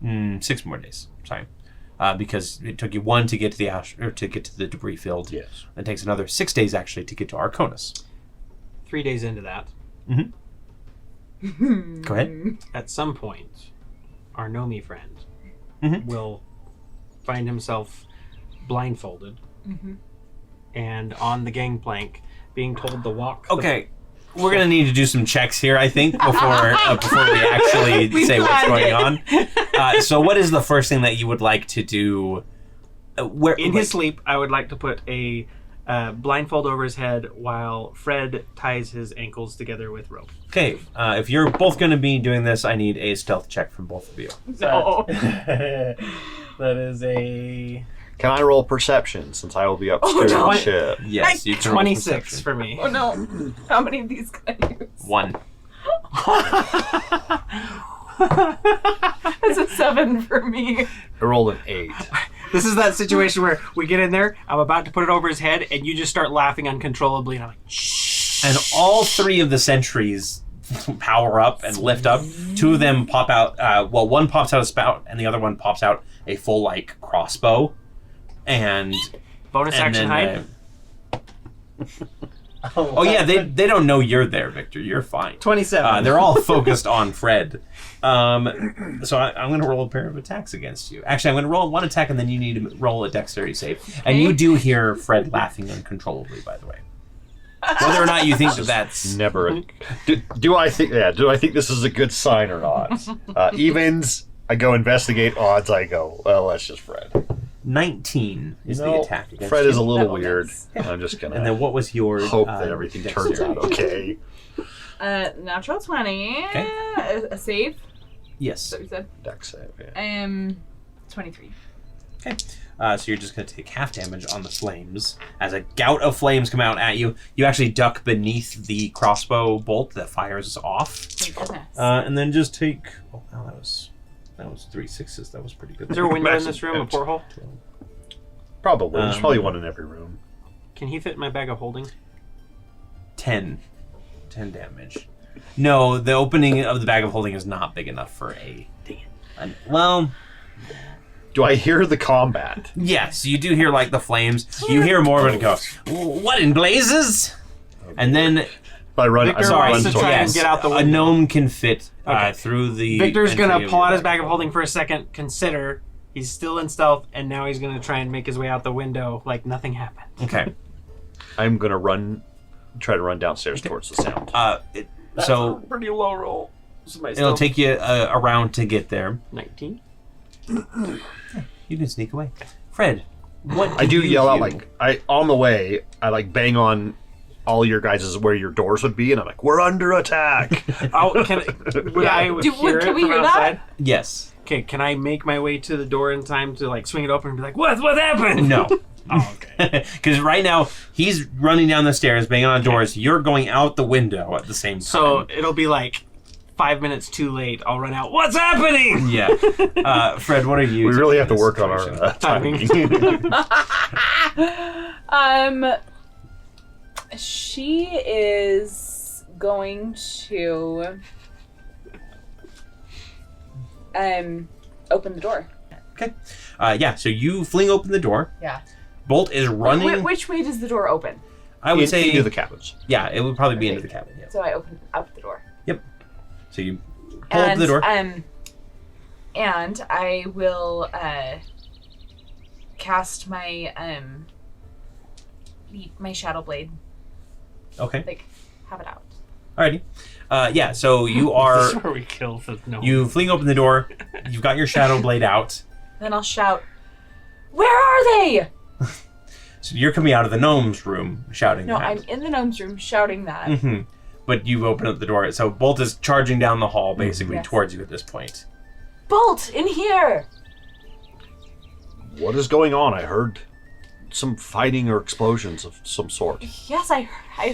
6 more days. Sorry. Because it took you 1 to get to the to get to the debris field. Yes. It takes another 6 days actually to get to Arconus. 3 days into that, Go ahead. at some point, our Nomi friend Mhm. will find himself blindfolded and on the gangplank, being told to walk. Okay, we're gonna need to do some checks here, I think, before we actually say what's going on. So, what is the first thing that you would like to do? In his sleep, I would like to put a blindfold over his head while Fred ties his ankles together with rope. Okay, if you're both gonna be doing this, I need a stealth check from both of you. No. That is a Can I roll perception since I will be upstairs no. on ship? Yes, you can roll 26 perception. for me. Oh no. How many of these can I use? 1. That's a 7 for me. I rolled an 8. This is that situation where we get in there, I'm about to put it over his head, and you just start laughing uncontrollably, and I'm like, shh. And all 3 of the sentries power up and lift up. 2 of them pop out. Well, one pops out a spout, and the other one pops out a full like crossbow. And Bonus action hide. Oh yeah, they don't know you're there, Victor. You're fine. 27. They're all focused on Fred. So I'm going to roll a pair of attacks against you. Actually, I'm going to roll 1 attack, and then you need to roll a dexterity save. And you do hear Fred laughing uncontrollably, by the way. Whether or not you think that's Never. Do I think? Yeah. Do I think this is a good sign or not? Evens. I go investigate. Odds. I go. Well, that's just Fred. 19 is the attack against Fred you. is a little No, weird. that's- I'm just gonna And then what was your hope that everything turns out okay. Natural 20. Okay. A save. Yes. Is that what you said? Dex save. Yeah. 23. Okay. So you're just going to take half damage on the flames. As a gout of flames come out at you, you actually duck beneath the crossbow bolt that fires off. Thank goodness. And then just take... Oh, wow, that was 3 6s. That was pretty good. Is there a window in this room, a porthole? Probably. There's probably one in every room. Can he fit in my bag of holding? 10 damage. No, the opening of the bag of holding is not big enough for well... Do I hear the combat? Yes, you do hear like the flames. You hear more of it go, what in blazes? And then, If I run, Victor I wants run to towards- try and get out the a window. gnome can fit Okay. through the Victor's gonna entry of pull your out his bag of holding for a second, consider. He's still in stealth, and now he's gonna try and make his way out the window like nothing happened. Okay. I'm gonna try to run downstairs towards the sound. So Pretty low roll. it'll take you a round to get there. 19. You can sneak away. Fred, what I do you yell out on the way. I like bang on all your guys' where your doors would be, and I'm like, we're under attack. Oh, would I hear Can it we from hear that? outside? Yes. Okay, can I make my way to the door in time to like swing it open and be like, what happened? No. Oh, okay. Because right now he's running down the stairs, banging on doors. You're going out the window at the same time. So it'll be like 5 minutes too late. I'll run out. What's happening? Yeah. Fred, what are you? We doing really in have to this work on situation? our timing. She is going to open the door. Okay. Yeah, so you fling open the door. Yeah. Bolt is running. Which way does the door open? I would say into the cabins. Yeah, it would probably be into Okay. the cabin. Yeah. So I open up the door. So you pull up the door. And I will cast my shadow blade. Okay. Like, have it out. Alrighty. Yeah. So you are. This is where we kill the gnome. You fling open the door. You've got your shadow blade out. Then I'll shout, "Where are they?" So you're coming out of the gnome's room shouting No, that. I'm in the gnome's room shouting that. Mm-hmm. But you open up the door. So Bolt is charging down the hall basically Yes. towards you at this point. Bolt, in here! What is going on? I heard some fighting or explosions of some sort. Yes, I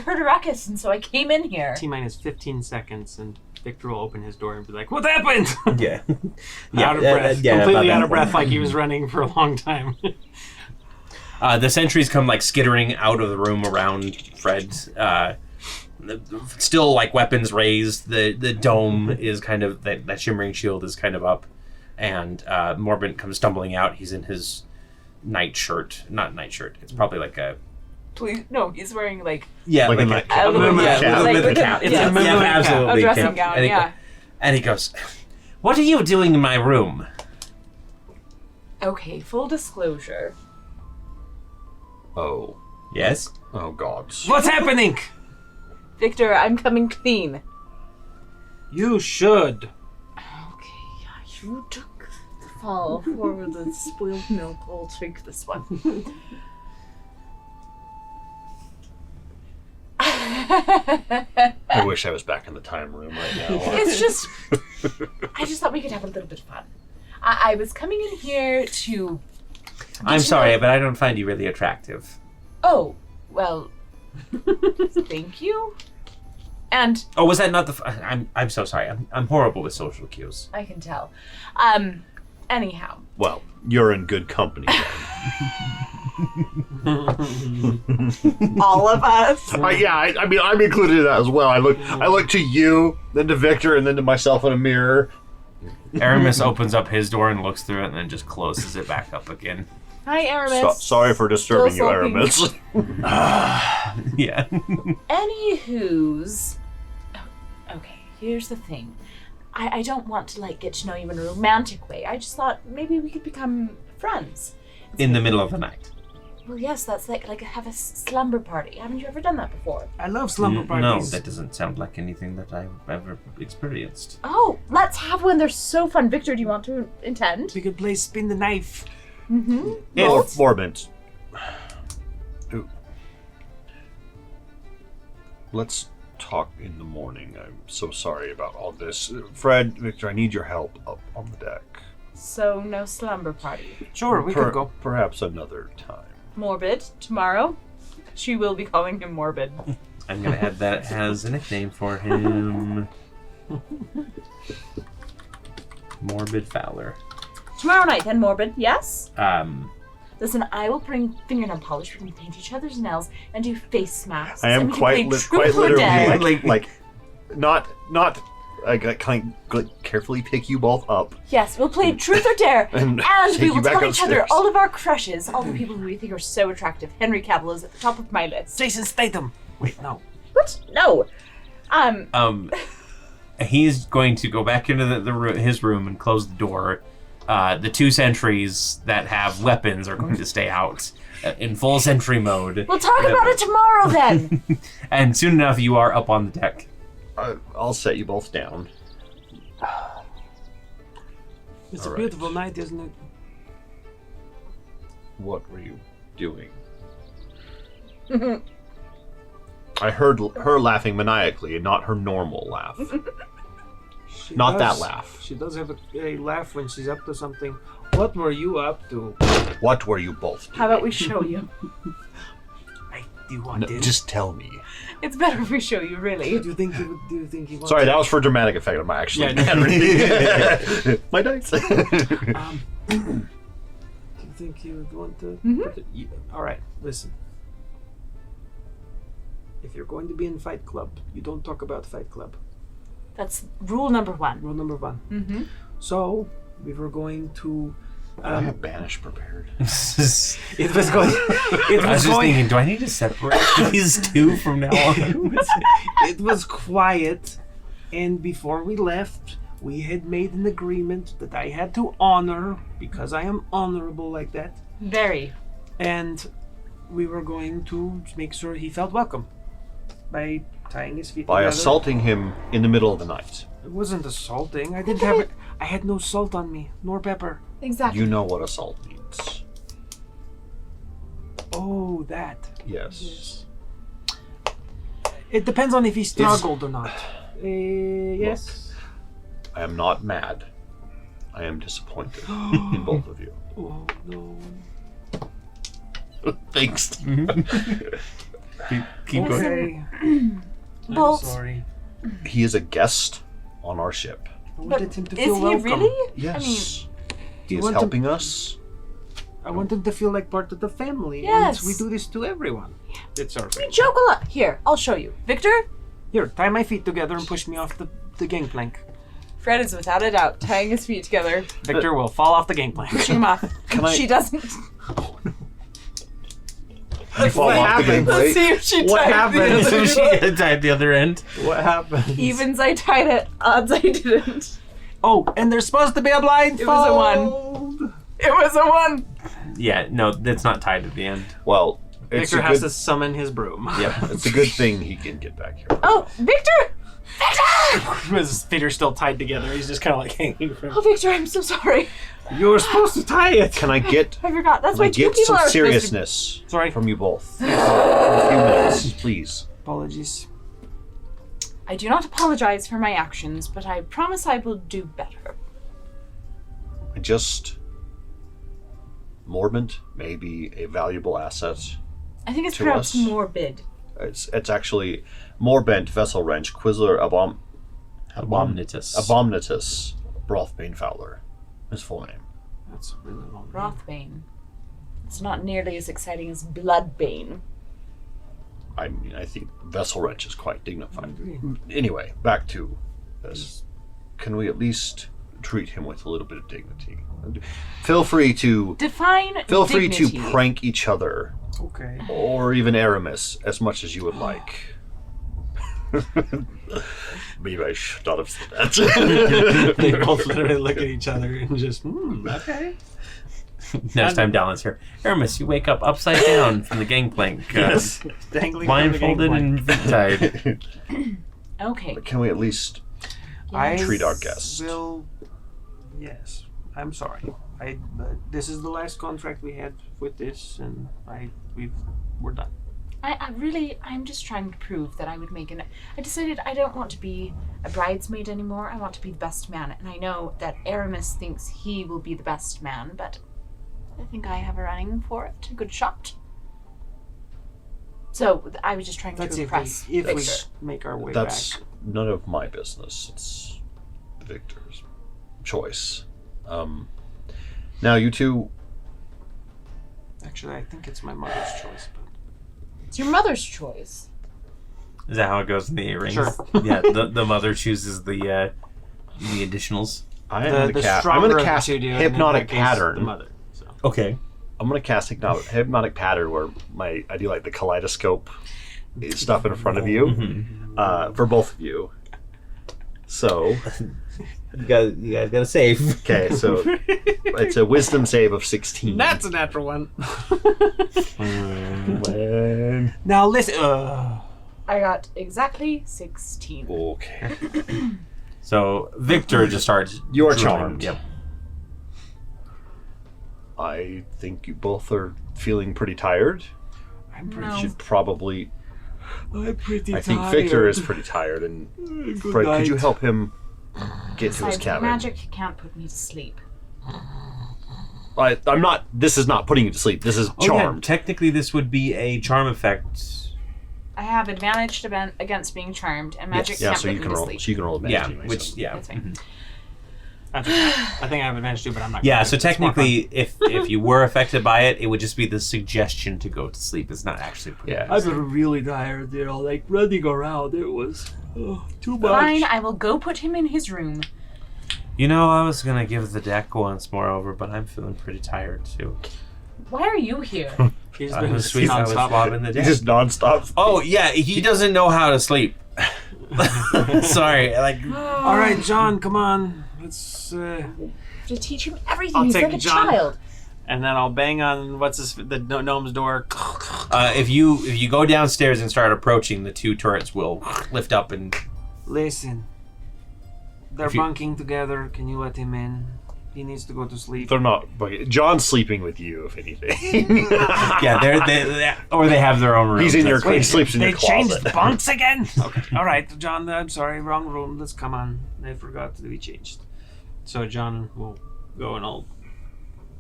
heard a ruckus, and so I came in here. T-minus 15 seconds, and Victor will open his door and be like, "What happened?" Yeah. Out of breath. Yeah, Completely about out that of breath, point. like he was running for a long time. The sentries come like skittering out of the room around Fred. Still like weapons raised. The dome is kind of that shimmering shield is kind of up, and Morbid comes stumbling out. He's in his nightshirt. Not nightshirt. It's probably like a Please, no, he's wearing like Like a like cap. a little yeah, cap. with like a cap. It's yeah. a Mimim cap. absolutely. A dressing cap. gown, And he, yeah. and he goes, "What are you doing in my room?" Okay, full disclosure. Oh. Yes. Oh, God. What's happening? Victor, I'm coming clean. You should. Okay, you took the fall for the spoiled milk. I'll take this one. I wish I was back in the time room right now. It's just, I just thought we could have a little bit of fun. I was coming in here to. I'm sorry, but I don't find you really attractive. Oh, well, thank you. And Oh, was that not the? I'm so sorry. I'm horrible with social cues. I can tell. Anyhow, Well, you're in good company then. all of us. I mean, I'm included in that as well. I look to you, then to Victor, and then to myself in a mirror. Aramis opens up his door and looks through it, and then just closes it back up again. Hi, Aramis. Sorry for disturbing you, Still Aramis. Yeah. Anywho's. Okay, here's the thing. I don't want to like get to know you in a romantic way. I just thought maybe we could become friends. In the middle of the night. Well, yes, that's like have a slumber party. Haven't you ever done that before? I love slumber No, parties. that doesn't sound like anything that I've ever experienced. Oh, let's have one. They're so fun. Victor, do you want to attend? We could play spin the knife. Morbid. Ooh. Let's talk in the morning. I'm so sorry about all this. Fred, Victor, I need your help up on the deck. So no slumber party. Sure, we could go. Perhaps another time. Morbid tomorrow. She will be calling him Morbid. I'm gonna add that as a nickname for him. Morbid Fowler. Tomorrow night, then, Morbid. Yes. Listen, I will bring fingernail polish. We can paint each other's nails and do face masks. I am and we can quite play Truth or literally Dare. like not. I kind of carefully pick you both up. Yes, we'll play Truth or Dare, And and take we you will back tell each other upstairs. all of our crushes, all the people who we think are so attractive. Henry Cavill is at the top of my list. Jason Statham. Wait, no. What? No. he's going to go back into his room and close the door. The two sentries that have weapons are going to stay out in full sentry mode. We'll talk about it tomorrow then. And soon enough, you are up on the deck. I'll set you both down. It's All a right. beautiful night, isn't it? What were you doing? I heard her laughing maniacally and not her normal laugh. She Not that does- laugh. She does have a laugh when she's up to something. What were you up to? What were you both doing? How about we show you? Do you want No, in? just tell me. It's better if we show you, really. Do you think you would? Do you think you want? Sorry, that was for dramatic effect. I'm actually Yeah. my dice. Do you think you would want to? All right, listen. If you're going to be in Fight Club, you don't talk about Fight Club. That's rule number one. Rule number one. Mm-hmm. So we were going to. I have banish prepared. It was going. It I was was just going. thinking, do I need to separate these two from now on? It was quiet, and before we left, we had made an agreement that I had to honor because I am honorable like that, Very. and we were going to make sure he felt welcome by tying his feet By together. assaulting him in the middle of the night. It wasn't assaulting. I didn't have it. I had no salt on me, nor pepper. Exactly. You know what assault means. Oh, that. Yes. It depends on if he struggled or not. Yes. I am not mad. I am disappointed in both of you. Oh no. Thanks. Keep going. Okay. I'm Bolt. sorry. He is a guest on our ship. I But wanted him to is feel he welcome. really? Yes. He you is want to- helping us. I want him to feel like part of the family. Yes. And we do this to everyone. It's our We family. joke a lot. Here, I'll show you. Victor? Here, tie my feet together and push me off the gangplank. Fred is without a doubt tying his feet together, Victor will fall off the gangplank. pushing him off. She doesn't. You fall off the game, Let's see if she What tied happened? the other She end. tied the other end. What happened? Evens I tied it, odds I didn't. Oh, and there's supposed to be a blindfold. It was a 1. It was a 1. Yeah, no, that's not tied at the end. Well, it's Victor a has good, to summon his broom. yeah, it's a good thing he can get back here. Oh, Victor! Victor! His feet are still tied together. He's just kind of like hanging from. Oh, Victor, I'm so sorry. You were supposed to tie it. Can I get I forgot. That's can I why 2 get people some are supposed to... seriousness Sorry. from you both for a few minutes, please? Apologies. I do not apologize for my actions, but I promise I will do better. I just Morbid may be a valuable asset. I think it's To perhaps us. morbid. It's actually Morbent, Vessel Wrench, Quizzler, Abominatus. Abominatus, Brothbane Fowler. His full name. That's a really long. Rothbane. It's not nearly as exciting as Bloodbane. I mean, I think Vessel Wrench is quite dignified. agree. Anyway, back to this. Can we at least treat him with a little bit of dignity? Feel free to Define dignity. prank each other, Okay. or even Aramis, as much as you would like. Maybe I should not have said that. They both literally look at each other and just, okay. Next time Dallin's here. Aramis, you wake up upside down from the gangplank. Yes. Dangling from the Blindfolded gangplank. and tied. Okay. But can we at least I treat our guests? will. Yes, I'm sorry. This is the last contract we had with this, and we're done. I'm just trying to prove that I would make I decided I don't want to be a bridesmaid anymore. I want to be the best man. And I know that Aramis thinks he will be the best man, but I think I have a running for it. A good shot. So I was just trying That's to if impress we Victor. make our way That's back. none of my business. It's Victor's choice. Now you two, Actually, I think it's my mother's choice. But It's your mother's choice. Is that how it goes in the A-rings? Sure. Yeah, the mother chooses the additionals. I'm the going to stronger of the cast two do, and in hypnotic that case, pattern. The mother. So. Okay. I'm going to cast hypnotic pattern where I do like the kaleidoscope stuff in front of you for both of you. So You guys gotta save. okay, so it's a wisdom save of 16. That's a natural one. Man. Now listen. I got exactly 16. Okay. So Victor just starts. You are drooling. charmed. Yep. I think you both are feeling pretty tired. I'm No. You should probably. pretty I think Victor is pretty tired, and Fred, could you help him get to his Besides, cabin? magic can't put me to sleep. I'm not. This is not putting you to sleep. This is Oh, yeah, charmed. technically, this would be a charm effect. I have advantage against being charmed, and magic Yeah, can't so put you me can to roll. sleep. So you can roll advantage. Yeah, anyway, which so. yeah. That's fine. I think I have advantage too, but I'm not. Yeah, gonna so do it. It's more technically, if you were affected by it, it would just be the suggestion to go to sleep. It's not actually putting Yeah. you to I've sleep. been really tired, like running around. It was too much. Fine, I will go put him in his room. You know, I was gonna give the deck once more over, but I'm feeling pretty tired too. Why are you here? He's I been was sweet. I was nonstop. swabbing the deck. Just nonstop. Oh yeah, he doesn't know how to sleep. Sorry, like All right, John, come on. Let's. To teach him everything. I'll He's take like a John. child. And then I'll bang on the gnome's door. if you go downstairs and start approaching, the two turrets will lift up and Listen, they're If you- bunking together. Can you let him in? He needs to go to sleep. They're not. John's sleeping with you, if anything. yeah, they have their own room. He's in your. That's- He sleeps in They your closet. changed bunks again? Okay. All right, John, I'm sorry. Wrong room. Let's come on. I forgot to be changed. So John will go and I'll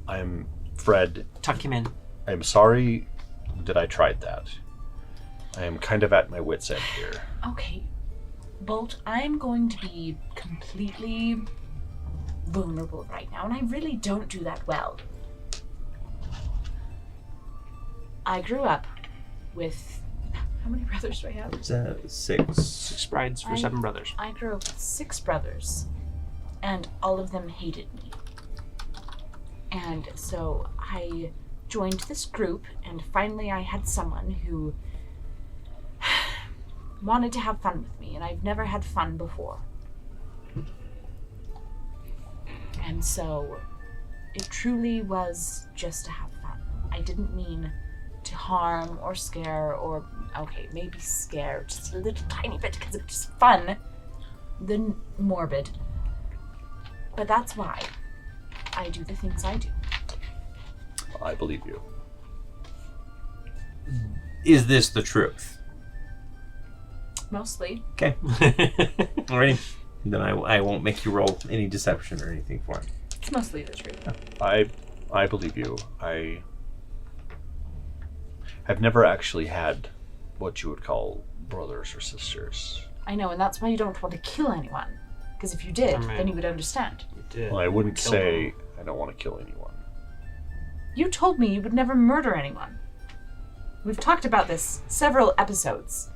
I'm Fred. tuck him in. I'm sorry that I tried that. I am kind of at my wit's end here. Okay. Bolt, I'm going to be completely vulnerable right now, and I really don't do that well. I grew up with... How many brothers do I have? 6. 6 brides for 7 brothers. I grew up with 6 brothers, and all of them hated me. And so I joined this group, and finally I had someone who wanted to have fun with me, and I've never had fun before. And so it truly was just to have fun. I didn't mean to harm or scare or, okay, maybe scare just a little tiny bit because it was just fun than morbid. But that's why I do the things I do. I believe you. Is this the truth? Mostly. Okay. Alrighty. Then I won't make you roll any deception or anything for it. It's mostly the truth. I believe you. I have never actually had what you would call brothers or sisters. I know, and that's why you don't want to kill anyone. Because if you did, then you would understand. You did. Well, I wouldn't say I don't want to kill anyone. You told me you would never murder anyone. We've talked about this several episodes.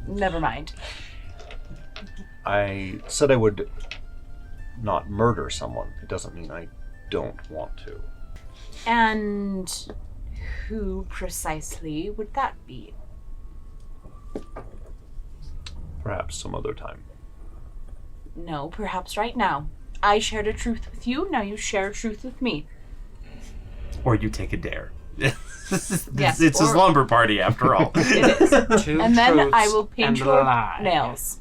Never mind. I said I would not murder someone. It doesn't mean I don't want to. And who precisely would that be? Perhaps some other time. No, perhaps right now. I shared a truth with you, now you share a truth with me. Or you take a dare. Yes, it's a or- slumber party after all. It is. Two And then truths I will paint and a your lie. nails.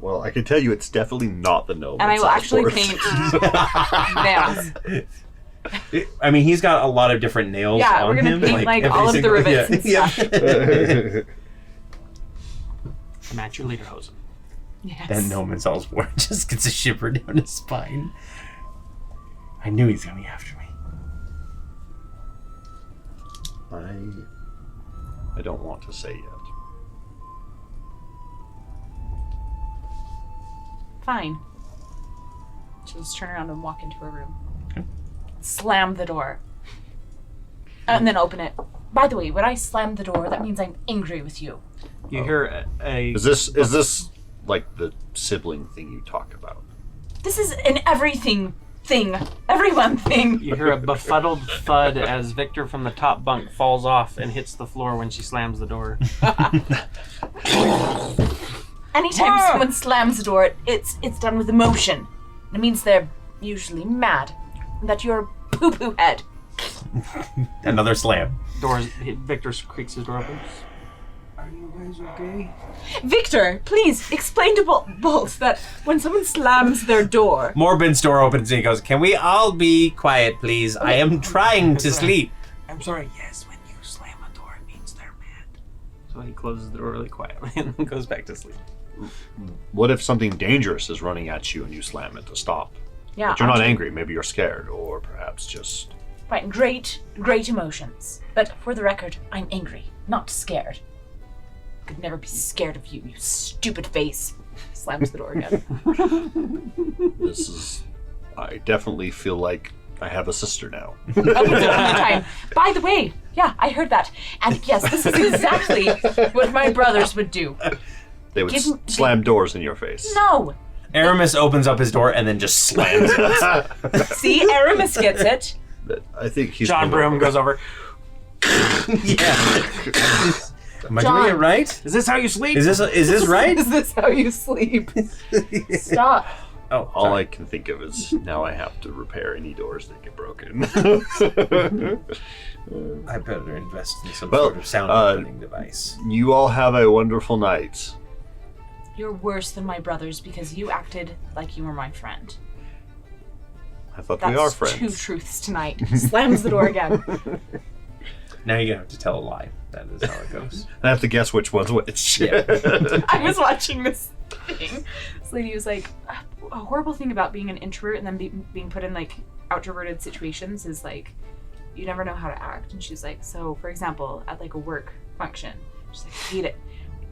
Well, I can tell you it's definitely not the gnome. And I it's will actually Salesforce. paint nails. I mean, he's got a lot of different nails Yeah, on we're gonna him. paint like every all of the single- rivets and yeah. stuff. Match your lederhosen. Yes. That gnome in Salzburg just gets a shiver down his spine. I knew he's gonna be after me. I don't want to say yet. Fine. She'll just turn around and walk into her room. Slam the door. And then open it. By the way, when I slam the door, that means I'm angry with you. You hear a Is this like the sibling thing you talk about? This is an everything thing. Everyone thing. You hear a befuddled thud as Victor from the top bunk falls off and hits the floor when she slams the door. Anytime someone slams the door, it's done with emotion. It means they're usually mad. That you're a poo-poo head. Another slam. Victor creaks his door open. Are you guys okay? Victor, please explain to Bolt that when someone slams their door, Morbin's door opens and he goes, "Can we all be quiet, please? I am trying to sleep." I'm sorry. Yes, when you slam a door, it means they're mad. So he closes the door really quietly and then goes back to sleep. What if something dangerous is running at you and you slam it to stop? yeah, But you're not Archie, angry. Maybe you're scared, or perhaps just... Right, great emotions. But for the record, I'm angry, not scared. Could never be scared of you, you stupid face. Slams the door again. This is... I definitely feel like I have a sister now. Up until the time. By the way, yeah, I heard that. And yes, this is exactly what my brothers would do. They would Give- slam doors in your face. No! Aramis opens up his door and then just slams it. See, Aramis gets it. But I think he's... John Broom goes over. Yeah. Am I John. doing it right? Is this how you sleep? Is this right? Is this how you sleep? Stop. Oh, All sorry. I can think of is now I have to repair any doors that get broken. I better invest in some Well, sort of sound opening device. You all have a wonderful night. You're worse than my brothers because you acted like you were my friend. I thought That's we are 2 friends. truths tonight. Slams the door again. Now you're gonna have to tell a lie. That is how it goes. I have to guess which one's which. Yeah. I was watching this thing. This lady was like, a horrible thing about being an introvert and then being put in like outroverted situations is like you never know how to act. And she's like, so for example, at like a work function, she's like, I hate it.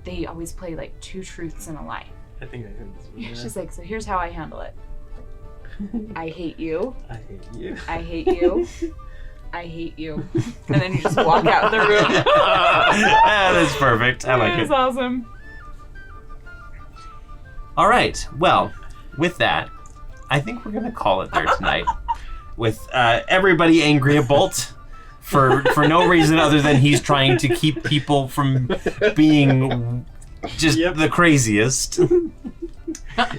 They always play like 2 truths and a lie. I think I heard this one. She's like, so here's how I handle it. I hate you. I hate you. I hate you. I hate you. And then you just walk out of the room. That's perfect. I like it. It's awesome. All right. Well, with that, I think we're gonna call it there tonight. With everybody angry at Bolt for no reason other than he's trying to keep people from being just the craziest.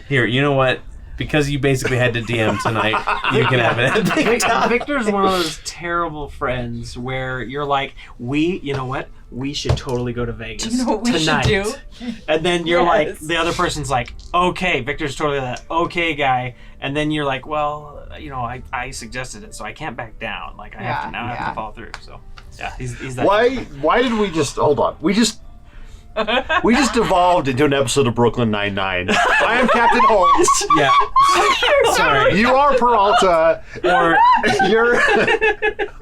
Here, you know what? Because you basically had to DM tonight, you can have it. Victor's one of those terrible friends where you're like, you know what? We should totally go to Vegas Do you know what we tonight. should do? And then you're like, Yes. the other person's like, okay. Victor's totally that okay guy. And then you're like, well, you know, I suggested it, so I can't back down. Like I have to follow through. So yeah, he's that. Why did we just hold on? We just devolved into an episode of Brooklyn Nine-Nine. I am Captain Holt. Yeah. Sorry. You are Peralta.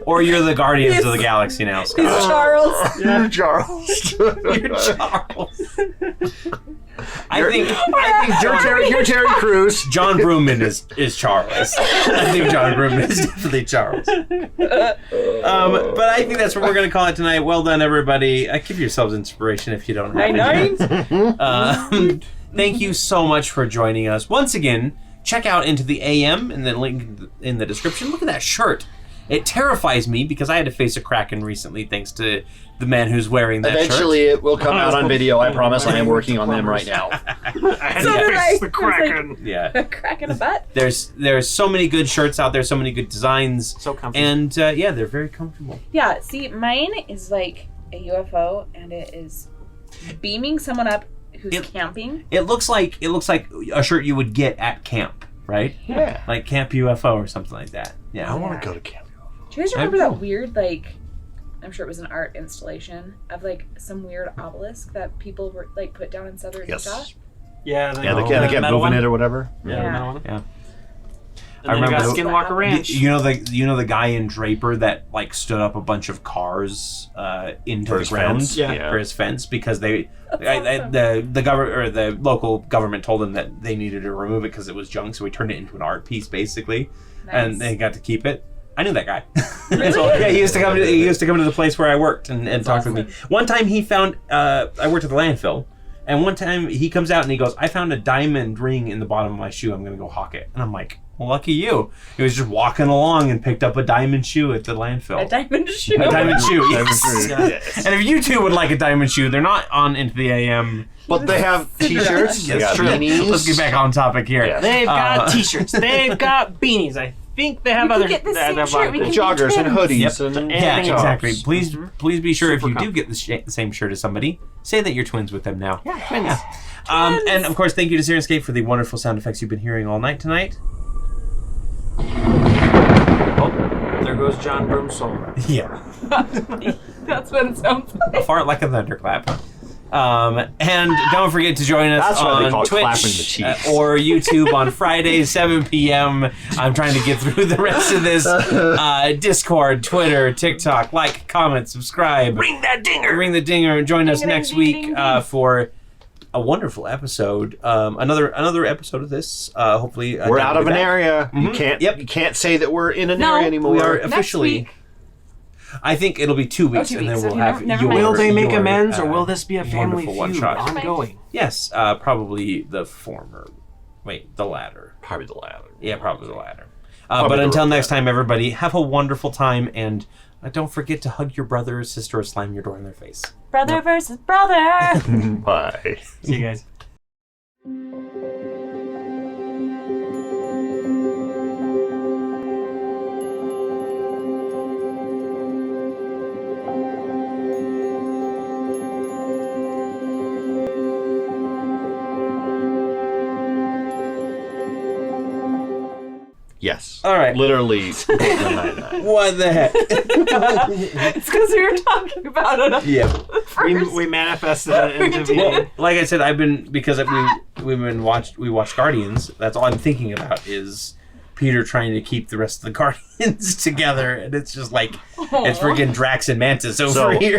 Or you're the Guardians of the Galaxy now, Scott. He's Charles. You're Charles. You're Charles. I think You're Terry Crews. John Broomman is Charles. I think John Broomman is definitely Charles. But I think that's what we're going to call it tonight. Well done, everybody. Give yourselves inspiration if you don't have it. Thank you so much for joining us. Once again, check out Into the AM and the link in the description. Look at that shirt. It terrifies me because I had to face a Kraken recently thanks to the man who's wearing that Eventually, shirt. it will come out on video. I promise. I am working on them right now. I had So to did face I. the Kraken. Yeah. Crack in a butt. There's so many good shirts out there, so many good designs. So comfy. And they're very comfortable. Yeah, see, mine is like a UFO and it is beaming someone up who's camping. It looks like a shirt you would get at camp, right? Yeah. Like Camp UFO or something like that. Yeah. I want to go to camp. Do you guys remember that weird, like, I'm sure it was an art installation of like some weird obelisk that people were like put down in southern Utah? Yes. Yeah, They kept moving metal one. it or whatever. Yeah, Yeah. the metal one. Yeah. And then you got Skinwalker Ranch. You know the guy in Draper that like stood up a bunch of cars into For the his ground fence? Yeah. for his fence because the government or the local government told him that they needed to remove it because it was junk, so we turned it into an art piece basically, and Nice. they got to keep it. I knew that guy. Really? Yeah, he used to come to the place where I worked and talk with me. One time he found I worked at the landfill, and one time he comes out and he goes, "I found a diamond ring in the bottom of my shoe. I'm gonna go hawk it." And I'm like, "Well, lucky you." He was just walking along and picked up a diamond shoe at the landfill. A diamond shoe. A diamond shoe. Diamond Yes. shoe, yes. And if you two would like a diamond shoe, they're not on Into the AM. But they have T-shirts. They That's got true. beanies. Let's get back on topic here. Yeah. They've got T-shirts. They've got beanies. I think they have We other. could get the they same have shirt. We other- can Joggers and hoodies Yep. and Yeah, Anything else. exactly. Please be sure if Super you do comfy. get the same shirt as somebody, say that you're twins with them now. Yeah, twins. And of course, thank you to Syrinscape for the wonderful sound effects you've been hearing all night tonight. Oh, there goes John Broom's soul. Yeah. That's what it sounds like. A fart like a thunderclap. And don't forget to join us That's what they on call Twitch clapping the cheeks. or YouTube on Fridays, 7 p.m. I'm trying to get through the rest of this. Discord, Twitter, TikTok. Like, comment, subscribe. Ring that dinger. Ring the dinger. And join us Ding, next ding, week ding, ding. for a wonderful episode. Another episode of this. Hopefully, We're out of Aneria. Aneria. You can't say that we're in Aneria No. anymore. We are Next officially. week. I think it'll be 2 weeks, 2 and then weeks, we'll okay, have never your. mind. Will they make your, amends, or will this be a family wonderful feud one-shot. ongoing? Yes, probably the former. Wait, the latter. Probably the latter. Yeah, probably the latter. Probably But the until latter. next time, everybody, have a wonderful time, and don't forget to hug your brother or sister or slam your door in their face. Brother versus brother. Bye. See you guys. Yes. All right. Literally. Brooklyn Nine-Nine. What the heck? It's because we were talking about it. Yeah. We manifested it into being. Well, like I said, I've been because we watched Guardians. That's all I'm thinking about is Peter trying to keep the rest of the Guardians together, and it's just like it's freaking Drax and Mantis over here.